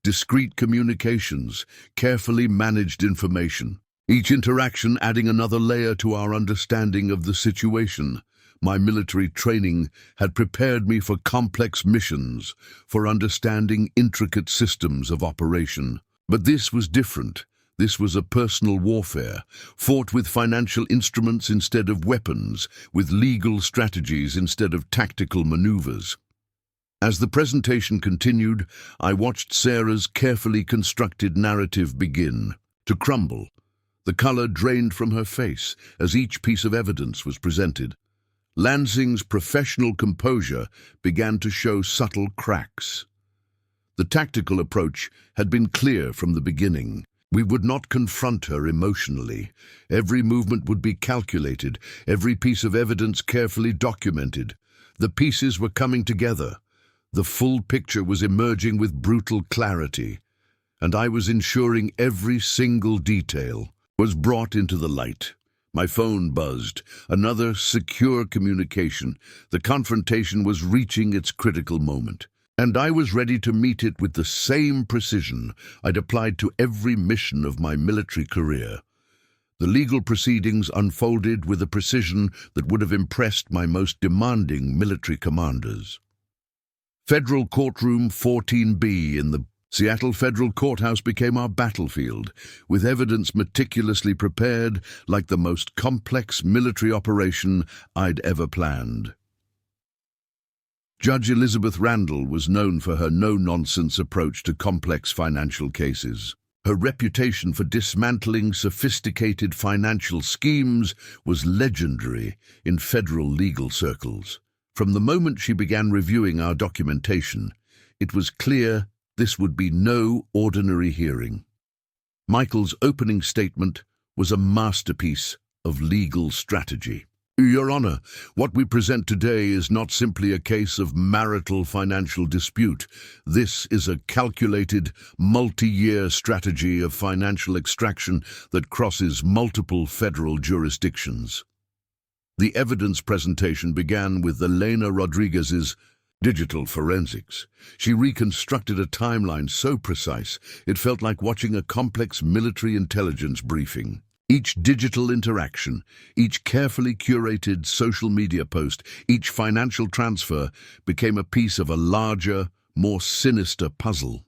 Discreet communications, carefully managed information, each interaction adding another layer to our understanding of the situation. My military training had prepared me for complex missions, for understanding intricate systems of operation. But this was different. This was a personal warfare, fought with financial instruments instead of weapons, with legal strategies instead of tactical maneuvers. As the presentation continued, I watched Sarah's carefully constructed narrative begin to crumble. The color drained from her face as each piece of evidence was presented. Lansing's professional composure began to show subtle cracks. The tactical approach had been clear from the beginning. We would not confront her emotionally. Every movement would be calculated, every piece of evidence carefully documented. The pieces were coming together. The full picture was emerging with brutal clarity, and I was ensuring every single detail was brought into the light. My phone buzzed. Another secure communication. The confrontation was reaching its critical moment, and I was ready to meet it with the same precision I'd applied to every mission of my military career. The legal proceedings unfolded with a precision that would have impressed my most demanding military commanders. Federal Courtroom 14B in the Seattle Federal Courthouse became our battlefield, with evidence meticulously prepared like the most complex military operation I'd ever planned. Judge Elizabeth Randall was known for her no-nonsense approach to complex financial cases. Her reputation for dismantling sophisticated financial schemes was legendary in federal legal circles. From the moment she began reviewing our documentation, it was clear this would be no ordinary hearing. Michael's opening statement was a masterpiece of legal strategy. Your Honor, what we present today is not simply a case of marital financial dispute. This is a calculated, multi-year strategy of financial extraction that crosses multiple federal jurisdictions. The evidence presentation began with Elena Rodriguez's digital forensics. She reconstructed a timeline so precise, it felt like watching a complex military intelligence briefing. Each digital interaction, each carefully curated social media post, each financial transfer became a piece of a larger, more sinister puzzle.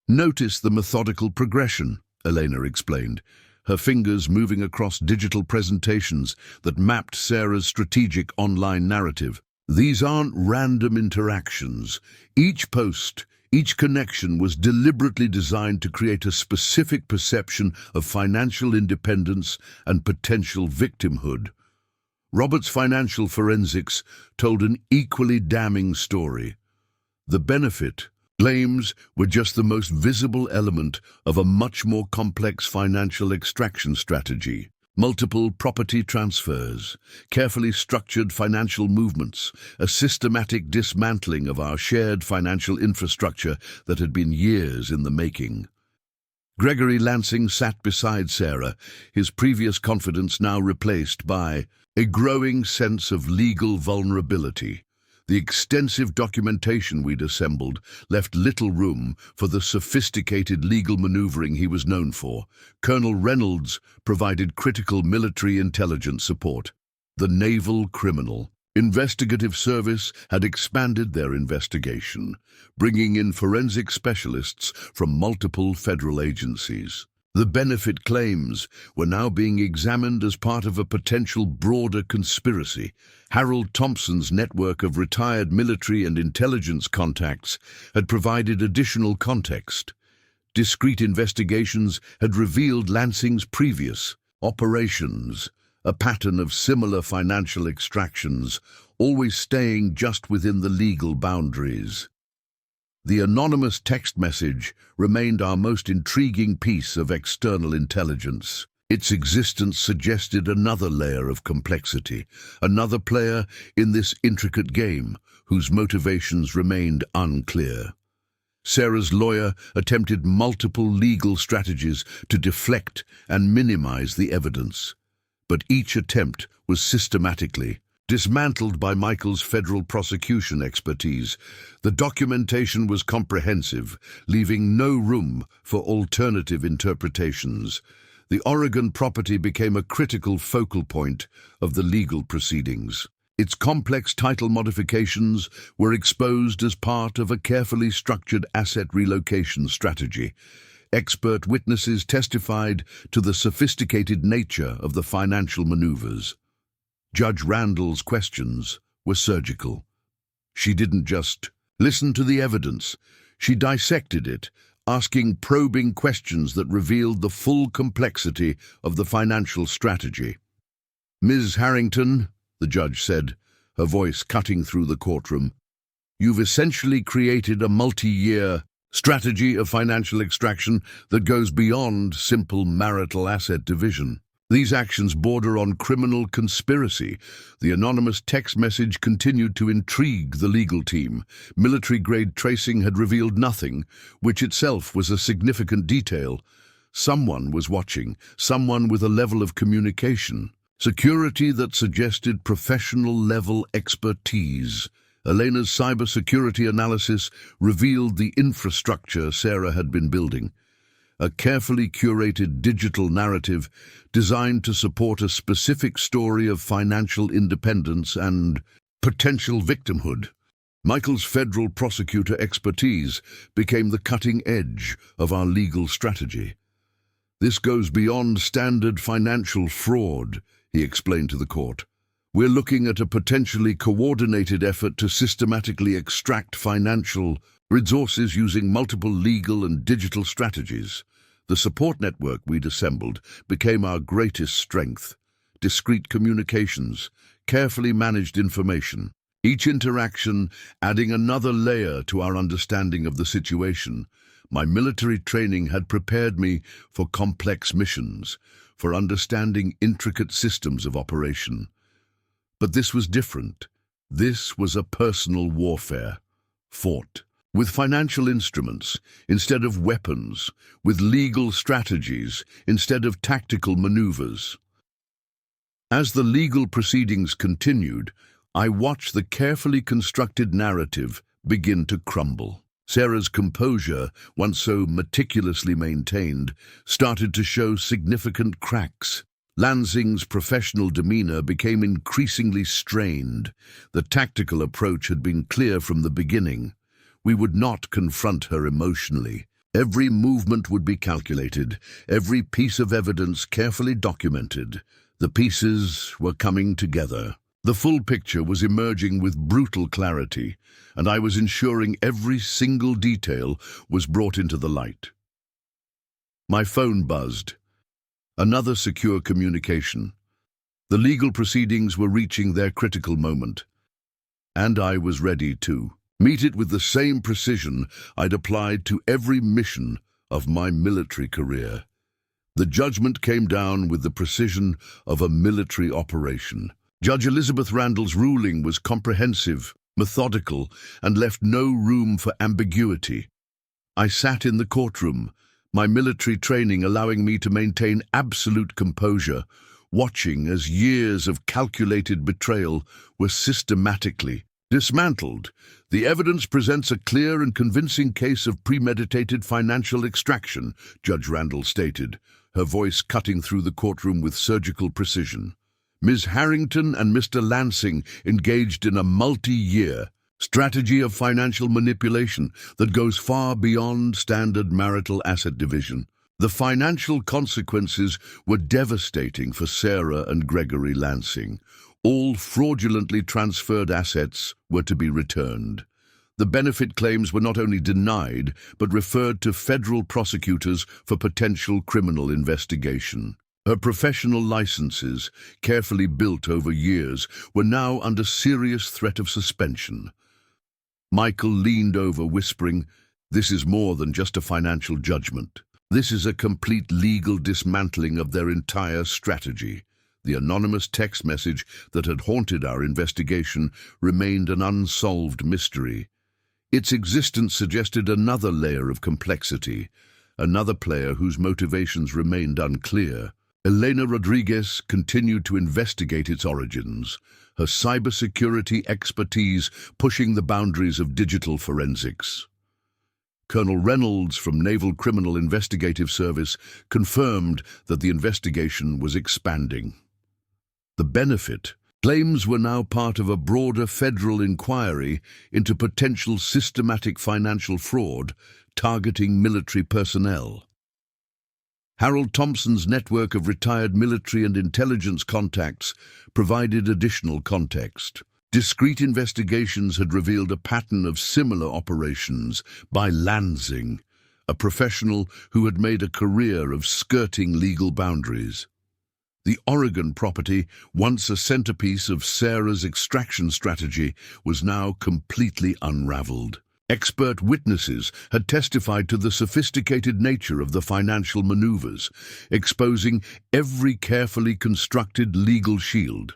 Notice the methodical progression, Elena explained, her fingers moving across digital presentations that mapped Sarah's strategic online narrative. These aren't random interactions. Each post, each connection was deliberately designed to create a specific perception of financial independence and potential victimhood. Robert's financial forensics told an equally damning story. The benefit claims were just the most visible element of a much more complex financial extraction strategy. Multiple property transfers, carefully structured financial movements, a systematic dismantling of our shared financial infrastructure that had been years in the making. Gregory Lansing sat beside Sarah, his previous confidence now replaced by a growing sense of legal vulnerability. The extensive documentation we'd assembled left little room for the sophisticated legal maneuvering he was known for. Colonel Reynolds provided critical military intelligence support. The naval criminal investigative service had expanded their investigation, bringing in forensic specialists from multiple federal agencies. The benefit claims were now being examined as part of a potential broader conspiracy. Harold Thompson's network of retired military and intelligence contacts had provided additional context. Discreet investigations had revealed Lansing's previous operations, a pattern of similar financial extractions, always staying just within the legal boundaries. The anonymous text message remained our most intriguing piece of external intelligence. Its existence suggested another layer of complexity, another player in this intricate game whose motivations remained unclear. Sarah's lawyer attempted multiple legal strategies to deflect and minimize the evidence, but each attempt was systematically dismantled by Michael's federal prosecution expertise. The documentation was comprehensive, leaving no room for alternative interpretations. The Oregon property became a critical focal point of the legal proceedings. Its complex title modifications were exposed as part of a carefully structured asset relocation strategy. Expert witnesses testified to the sophisticated nature of the financial maneuvers. Judge Randall's questions were surgical. She didn't just listen to the evidence, she dissected it, asking probing questions that revealed the full complexity of the financial strategy. "Ms. Harrington," the judge said, her voice cutting through the courtroom, "you've essentially created a multi-year strategy of financial extraction that goes beyond simple marital asset division. These actions border on criminal conspiracy." The anonymous text message continued to intrigue the legal team. Military-grade tracing had revealed nothing, which itself was a significant detail. Someone was watching, someone with a level of communication, security that suggested professional-level expertise. Elena's cybersecurity analysis revealed the infrastructure Sarah had been building. A carefully curated digital narrative designed to support a specific story of financial independence and potential victimhood. Michael's federal prosecutor expertise became the cutting edge of our legal strategy. "This goes beyond standard financial fraud," he explained to the court. "We're looking at a potentially coordinated effort to systematically extract financial resources using multiple legal and digital strategies. The support network we'd assembled became our greatest strength. Discreet communications, carefully managed information, each interaction adding another layer to our understanding of the situation. My military training had prepared me for complex missions, for understanding intricate systems of operation. But this was different. This was a personal warfare, fought with financial instruments instead of weapons, with legal strategies instead of tactical maneuvers. As the legal proceedings continued, I watched the carefully constructed narrative begin to crumble. Sarah's composure, once so meticulously maintained, started to show significant cracks. Lansing's professional demeanor became increasingly strained. The tactical approach had been clear from the beginning. We would not confront her emotionally. Every movement would be calculated, every piece of evidence carefully documented. The pieces were coming together. The full picture was emerging with brutal clarity, and I was ensuring every single detail was brought into the light. My phone buzzed. Another secure communication. The legal proceedings were reaching their critical moment, and I was ready to meet it with the same precision I'd applied to every mission of my military career. The judgment came down with the precision of a military operation. Judge Elizabeth Randall's ruling was comprehensive, methodical, and left no room for ambiguity. I sat in the courtroom, my military training allowing me to maintain absolute composure, watching as years of calculated betrayal were systematically dismantled. "The evidence presents a clear and convincing case of premeditated financial extraction," Judge Randall stated, her voice cutting through the courtroom with surgical precision. "Ms. Harrington and Mr. Lansing engaged in a multi-year strategy of financial manipulation that goes far beyond standard marital asset division. The financial consequences were devastating for Sarah and Gregory Lansing. All fraudulently transferred assets were to be returned. The benefit claims were not only denied, but referred to federal prosecutors for potential criminal investigation. Her professional licenses, carefully built over years, were now under serious threat of suspension. Michael leaned over, whispering, "This is more than just a financial judgment. This is a complete legal dismantling of their entire strategy. The anonymous text message that had haunted our investigation remained an unsolved mystery. Its existence suggested another layer of complexity, another player whose motivations remained unclear. Elena Rodriguez continued to investigate its origins, her cybersecurity expertise pushing the boundaries of digital forensics. Colonel Reynolds from Naval Criminal Investigative Service confirmed that the investigation was expanding. The benefit: claims were now part of a broader federal inquiry into potential systematic financial fraud targeting military personnel. Harold Thompson's network of retired military and intelligence contacts provided additional context. Discrete investigations had revealed a pattern of similar operations by Lansing, a professional who had made a career of skirting legal boundaries. The Oregon property, once a centerpiece of Sarah's extraction strategy, was now completely unraveled. Expert witnesses had testified to the sophisticated nature of the financial maneuvers, exposing every carefully constructed legal shield.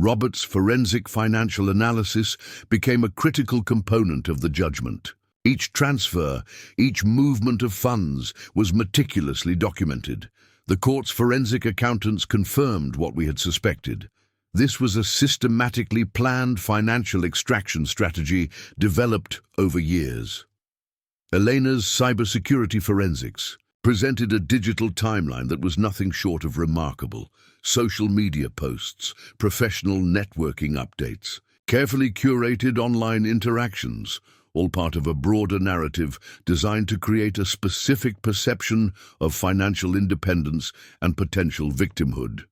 Robert's forensic financial analysis became a critical component of the judgment. Each transfer, each movement of funds was meticulously documented. The court's forensic accountants confirmed what we had suspected. This was a systematically planned financial extraction strategy developed over years. Elena's cybersecurity forensics presented a digital timeline that was nothing short of remarkable. Social media posts, professional networking updates, carefully curated online interactions, all part of a broader narrative designed to create a specific perception of financial independence and potential victimhood.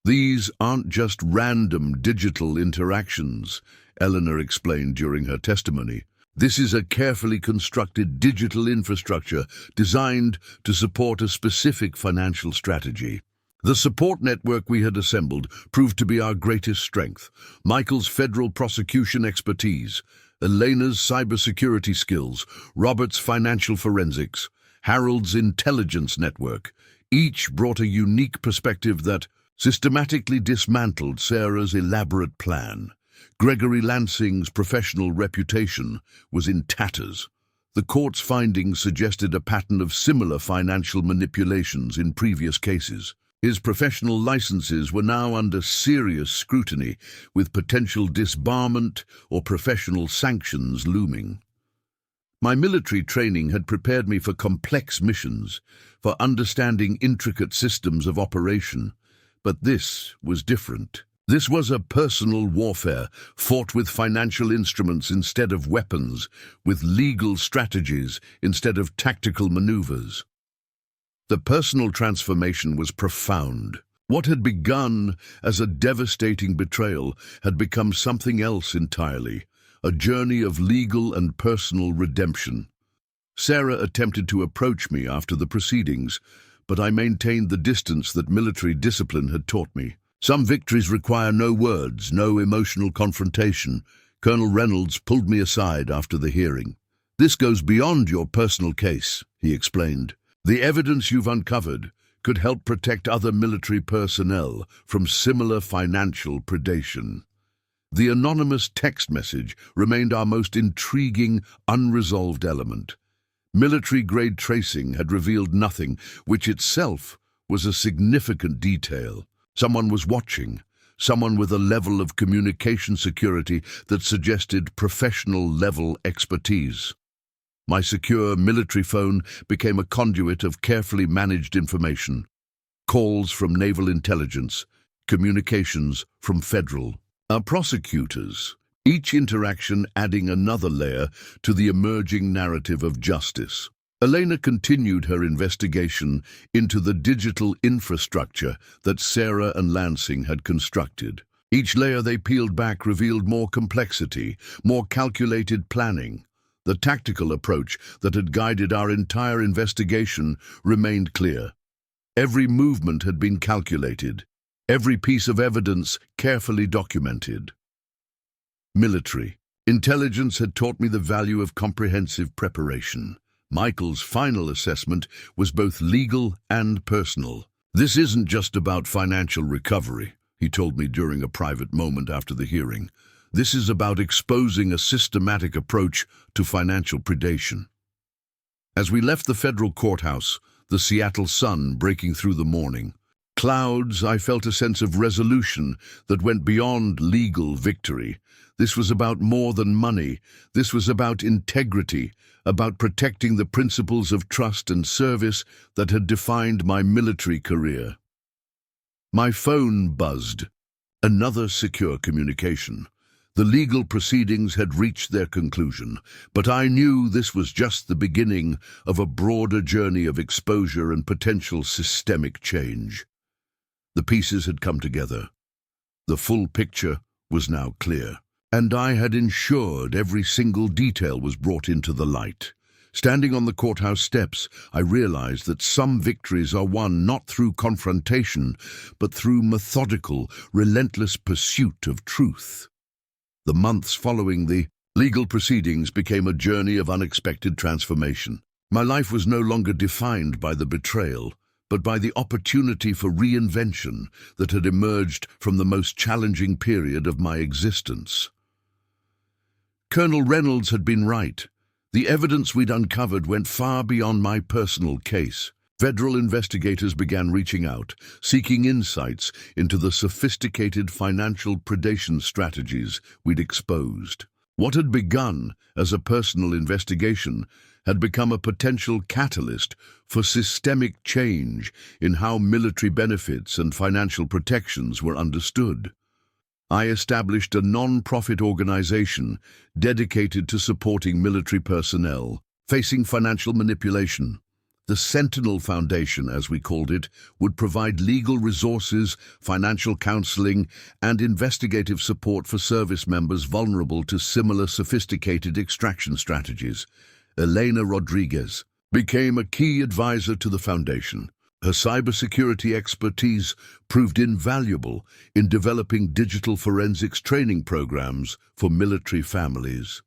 These aren't just random digital interactions, Eleanor explained during her testimony. This is a carefully constructed digital infrastructure designed to support a specific financial strategy. The support network we had assembled proved to be our greatest strength. Michael's federal prosecution expertise, Elena's cybersecurity skills, Robert's financial forensics, Harold's intelligence network. Each brought a unique perspective that systematically dismantled Sarah's elaborate plan. Gregory Lansing's professional reputation was in tatters. The court's findings suggested a pattern of similar financial manipulations in previous cases. His professional licenses were now under serious scrutiny, with potential disbarment or professional sanctions looming. My military training had prepared me for complex missions, for understanding intricate systems of operation, but this was different. This was a personal warfare, fought with financial instruments instead of weapons, with legal strategies instead of tactical maneuvers. The personal transformation was profound. What had begun as a devastating betrayal had become something else entirely, a journey of legal and personal redemption. Sarah attempted to approach me after the proceedings, but I maintained the distance that military discipline had taught me. Some victories require no words, no emotional confrontation. Colonel Reynolds pulled me aside after the hearing. "This goes beyond your personal case," he explained. "The evidence you've uncovered could help protect other military personnel from similar financial predation." The anonymous text message remained our most intriguing, unresolved element. Military-grade tracing had revealed nothing, which itself was a significant detail. Someone was watching, someone with a level of communication security that suggested professional-level expertise. My secure military phone became a conduit of carefully managed information. Calls from naval intelligence, communications from federal. Our prosecutors, each interaction adding another layer to the emerging narrative of justice. Elena continued her investigation into the digital infrastructure that Sarah and Lansing had constructed. Each layer they peeled back revealed more complexity, more calculated planning. The tactical approach that had guided our entire investigation remained clear. Every movement had been calculated, every piece of evidence carefully documented. Military intelligence had taught me the value of comprehensive preparation. Michael's final assessment was both legal and personal. "This isn't just about financial recovery," he told me during a private moment after the hearing. "This is about exposing a systematic approach to financial predation." As we left the federal courthouse, the Seattle sun breaking through the morning, clouds, I felt a sense of resolution that went beyond legal victory. This was about more than money. This was about integrity, about protecting the principles of trust and service that had defined my military career. My phone buzzed. Another secure communication. The legal proceedings had reached their conclusion, but I knew this was just the beginning of a broader journey of exposure and potential systemic change. The pieces had come together. The full picture was now clear, and I had ensured every single detail was brought into the light. Standing on the courthouse steps, I realized that some victories are won not through confrontation, but through methodical, relentless pursuit of truth. The months following the legal proceedings became a journey of unexpected transformation. My life was no longer defined by the betrayal, but by the opportunity for reinvention that had emerged from the most challenging period of my existence. Colonel Reynolds had been right. The evidence we'd uncovered went far beyond my personal case. Federal investigators began reaching out, seeking insights into the sophisticated financial predation strategies we'd exposed. What had begun as a personal investigation had become a potential catalyst for systemic change in how military benefits and financial protections were understood. I established a non-profit organization dedicated to supporting military personnel facing financial manipulation. The Sentinel Foundation, as we called it, would provide legal resources, financial counseling, and investigative support for service members vulnerable to similar sophisticated extraction strategies. Elena Rodriguez became a key advisor to the foundation. Her cybersecurity expertise proved invaluable in developing digital forensics training programs for military families.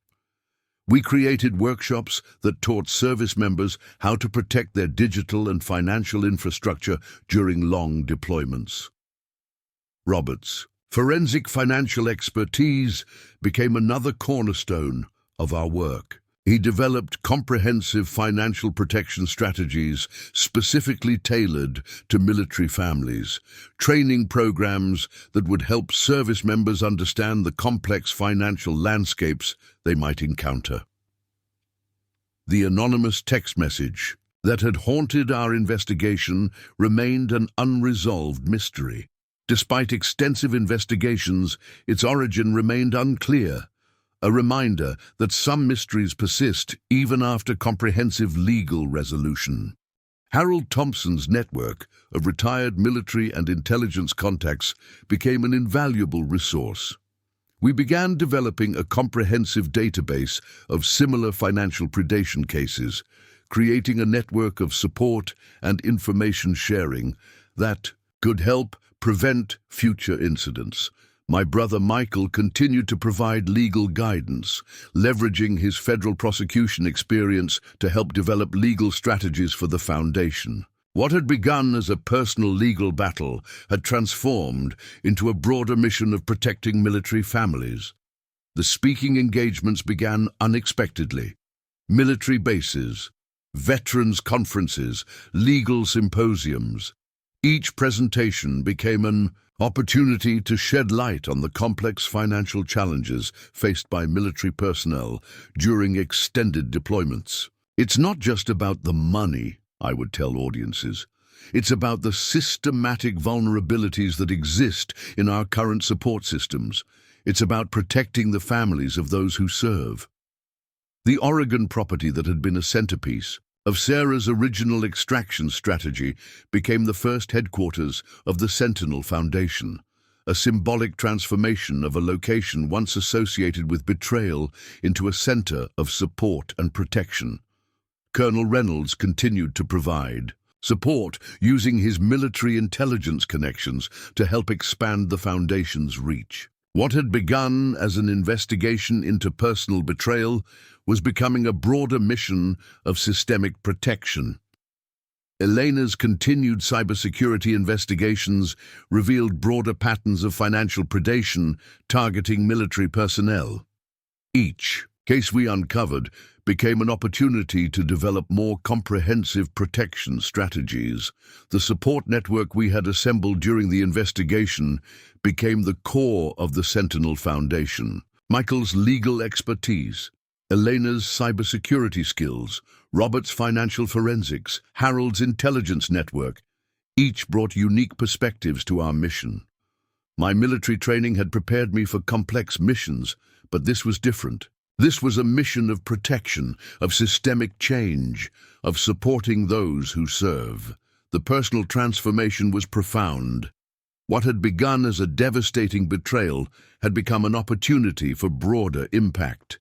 We created workshops that taught service members how to protect their digital and financial infrastructure during long deployments. Robert's forensic financial expertise became another cornerstone of our work. He developed comprehensive financial protection strategies specifically tailored to military families, training programs that would help service members understand the complex financial landscapes they might encounter. The anonymous text message that had haunted our investigation remained an unresolved mystery. Despite extensive investigations, its origin remained unclear. A reminder that some mysteries persist even after comprehensive legal resolution. Harold Thompson's network of retired military and intelligence contacts became an invaluable resource. We began developing a comprehensive database of similar financial predation cases, creating a network of support and information sharing that could help prevent future incidents. My brother Michael continued to provide legal guidance, leveraging his federal prosecution experience to help develop legal strategies for the foundation. What had begun as a personal legal battle had transformed into a broader mission of protecting military families. The speaking engagements began unexpectedly. Military bases, veterans conferences, legal symposiums. Each presentation became an opportunity to shed light on the complex financial challenges faced by military personnel during extended deployments. It's not just about the money, I would tell audiences. It's about the systematic vulnerabilities that exist in our current support systems. It's about protecting the families of those who serve. The Oregon property that had been a centerpiece of Sarah's original extraction strategy became the first headquarters of the Sentinel Foundation, a symbolic transformation of a location once associated with betrayal into a center of support and protection. Colonel Reynolds continued to provide support using his military intelligence connections to help expand the Foundation's reach. What had begun as an investigation into personal betrayal was becoming a broader mission of systemic protection. Elena's continued cybersecurity investigations revealed broader patterns of financial predation targeting military personnel. Each case we uncovered became an opportunity to develop more comprehensive protection strategies. The support network we had assembled during the investigation became the core of the Sentinel Foundation. Michael's legal expertise, Elena's cybersecurity skills, Robert's financial forensics, Harold's intelligence network, each brought unique perspectives to our mission. My military training had prepared me for complex missions, but this was different. This was a mission of protection, of systemic change, of supporting those who serve. The personal transformation was profound. What had begun as a devastating betrayal had become an opportunity for broader impact.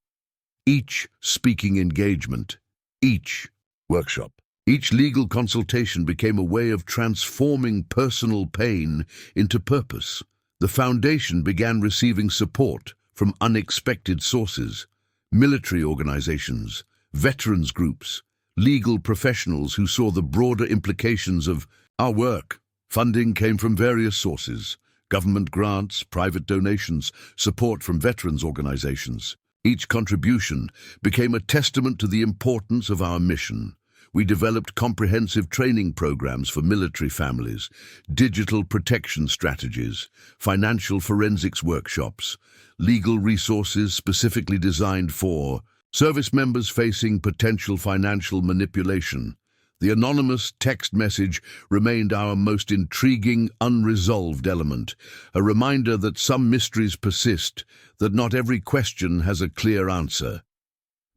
Each speaking engagement, each workshop, each legal consultation became a way of transforming personal pain into purpose. The foundation began receiving support from unexpected sources, military organizations, veterans groups, legal professionals who saw the broader implications of our work. Funding came from various sources: government grants, private donations, support from veterans organizations. Each contribution became a testament to the importance of our mission. We developed comprehensive training programs for military families, digital protection strategies, financial forensics workshops, legal resources specifically designed for service members facing potential financial manipulation. The anonymous text message remained our most intriguing, unresolved element, a reminder that some mysteries persist, that not every question has a clear answer.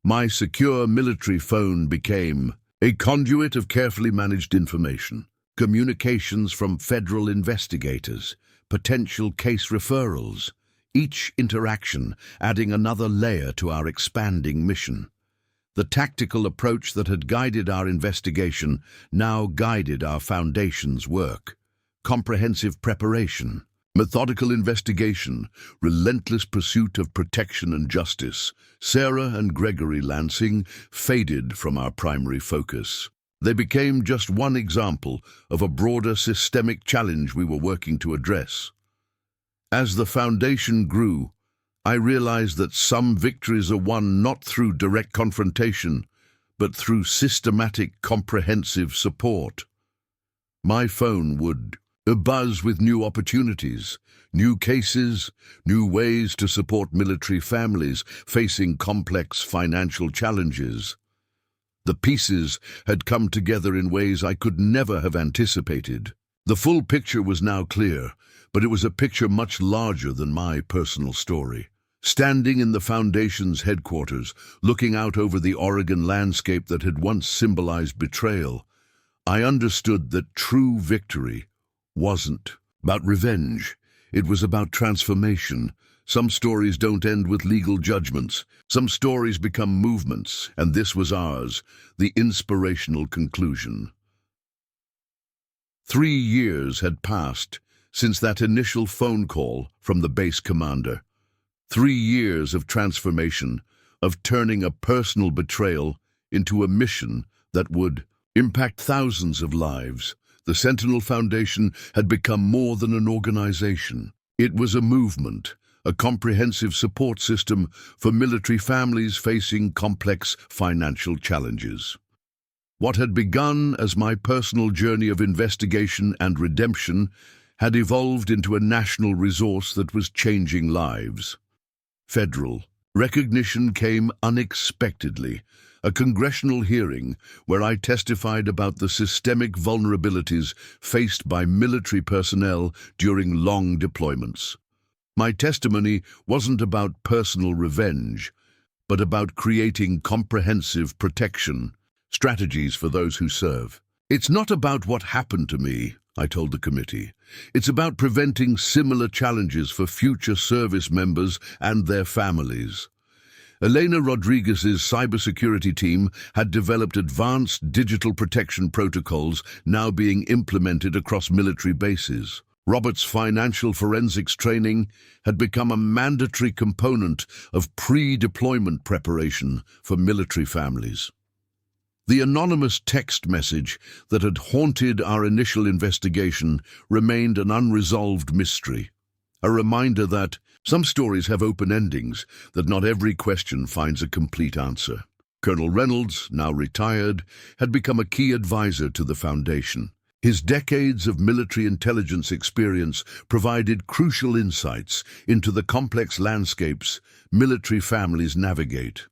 My secure military phone became a conduit of carefully managed information, communications from federal investigators, potential case referrals, each interaction adding another layer to our expanding mission. The tactical approach that had guided our investigation now guided our foundation's work. Comprehensive preparation, methodical investigation, relentless pursuit of protection and justice. Sarah and Gregory Lansing faded from our primary focus. They became just one example of a broader systemic challenge we were working to address. As the foundation grew, I realized that some victories are won not through direct confrontation, but through systematic, comprehensive support. My phone would buzz with new opportunities, new cases, new ways to support military families facing complex financial challenges. The pieces had come together in ways I could never have anticipated. The full picture was now clear, but it was a picture much larger than my personal story. Standing in the Foundation's headquarters, looking out over the Oregon landscape that had once symbolized betrayal, I understood that true victory wasn't about revenge. It was about transformation. Some stories don't end with legal judgments. Some stories become movements, and this was ours, the inspirational conclusion. 3 years had passed since that initial phone call from the base commander. 3 years of transformation, of turning a personal betrayal into a mission that would impact thousands of lives. The Sentinel Foundation had become more than an organization. It was a movement, a comprehensive support system for military families facing complex financial challenges. What had begun as my personal journey of investigation and redemption had evolved into a national resource that was changing lives. Federal recognition came unexpectedly, a congressional hearing where I testified about the systemic vulnerabilities faced by military personnel during long deployments. My testimony wasn't about personal revenge, but about creating comprehensive protection strategies for those who serve. It's not about what happened to me, I told the committee. It's about preventing similar challenges for future service members and their families. Elena Rodriguez's cybersecurity team had developed advanced digital protection protocols now being implemented across military bases. Robert's financial forensics training had become a mandatory component of pre-deployment preparation for military families. The anonymous text message that had haunted our initial investigation remained an unresolved mystery, a reminder that some stories have open endings, that not every question finds a complete answer. Colonel Reynolds, now retired, had become a key advisor to the Foundation. His decades of military intelligence experience provided crucial insights into the complex landscapes military families navigate.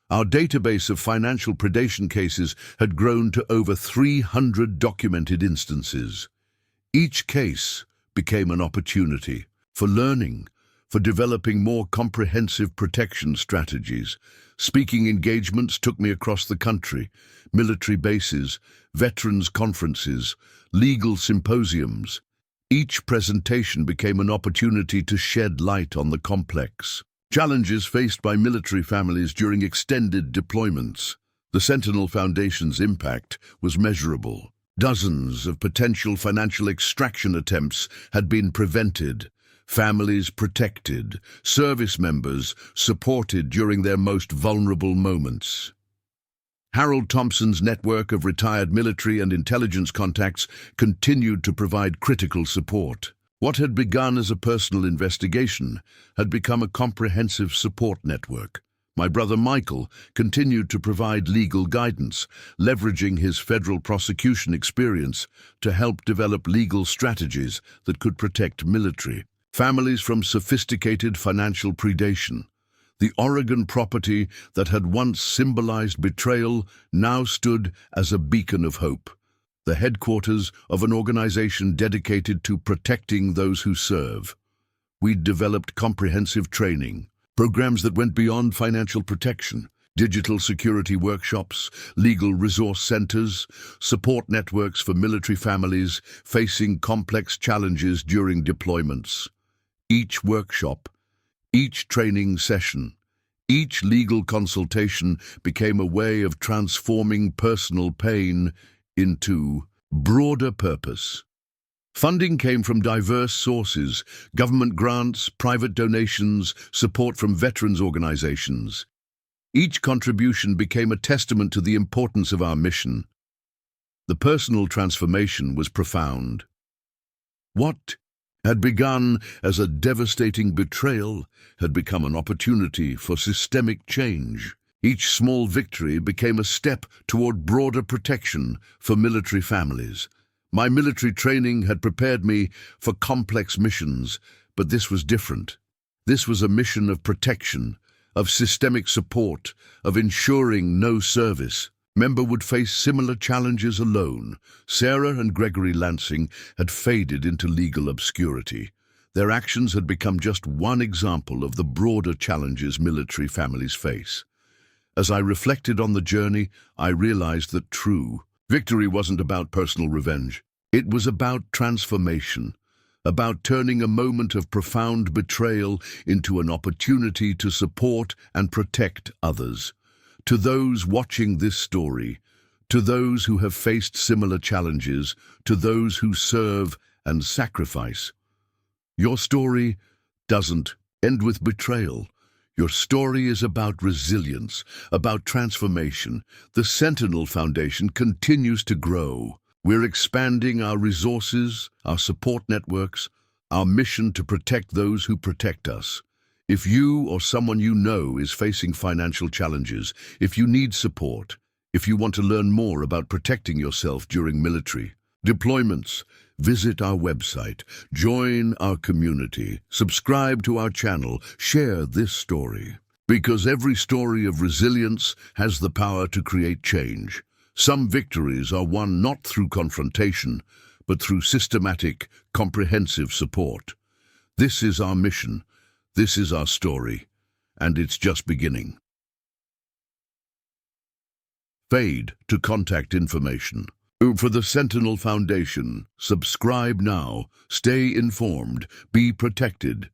Our database of financial predation cases had grown to over 300 documented instances. Each case became an opportunity for learning, for developing more comprehensive protection strategies. Speaking engagements took me across the country, military bases, veterans conferences, legal symposiums. Each presentation became an opportunity to shed light on the complex challenges faced by military families during extended deployments. The Sentinel Foundation's impact was measurable. Dozens of potential financial extraction attempts had been prevented, families protected, service members supported during their most vulnerable moments. Harold Thompson's network of retired military and intelligence contacts continued to provide critical support. What had begun as a personal investigation had become a comprehensive support network. My brother Michael continued to provide legal guidance, leveraging his federal prosecution experience to help develop legal strategies that could protect military families from sophisticated financial predation. The Oregon property that had once symbolized betrayal now stood as a beacon of hope, the headquarters of an organization dedicated to protecting those who serve. We'd developed comprehensive training, programs that went beyond financial protection, digital security workshops, legal resource centers, support networks for military families facing complex challenges during deployments. Each workshop, each training session, each legal consultation became a way of transforming personal pain into broader purpose. Funding came from diverse sources: government grants, private donations, support from veterans organizations. Each contribution became a testament to the importance of our mission. The personal transformation was profound. What had begun as a devastating betrayal had become an opportunity for systemic change. Each small victory became a step toward broader protection for military families. My military training had prepared me for complex missions, but this was different. This was a mission of protection, of systemic support, of ensuring no service member would face similar challenges alone. Sarah and Gregory Lansing had faded into legal obscurity. Their actions had become just one example of the broader challenges military families face. As I reflected on the journey, I realized that true victory wasn't about personal revenge. It was about transformation, about turning a moment of profound betrayal into an opportunity to support and protect others. To those watching this story, to those who have faced similar challenges, to those who serve and sacrifice, your story doesn't end with betrayal. Your story is about resilience, about transformation. The Sentinel Foundation continues to grow. We're expanding our resources, our support networks, our mission to protect those who protect us. If you or someone you know is facing financial challenges, if you need support, if you want to learn more about protecting yourself during military deployments, visit our website, join our community, subscribe to our channel, share this story. Because every story of resilience has the power to create change. Some victories are won not through confrontation, but through systematic, comprehensive support. This is our mission. This is our story, and it's just beginning. Fade to contact information. For the Sentinel Foundation, subscribe now, stay informed, be protected.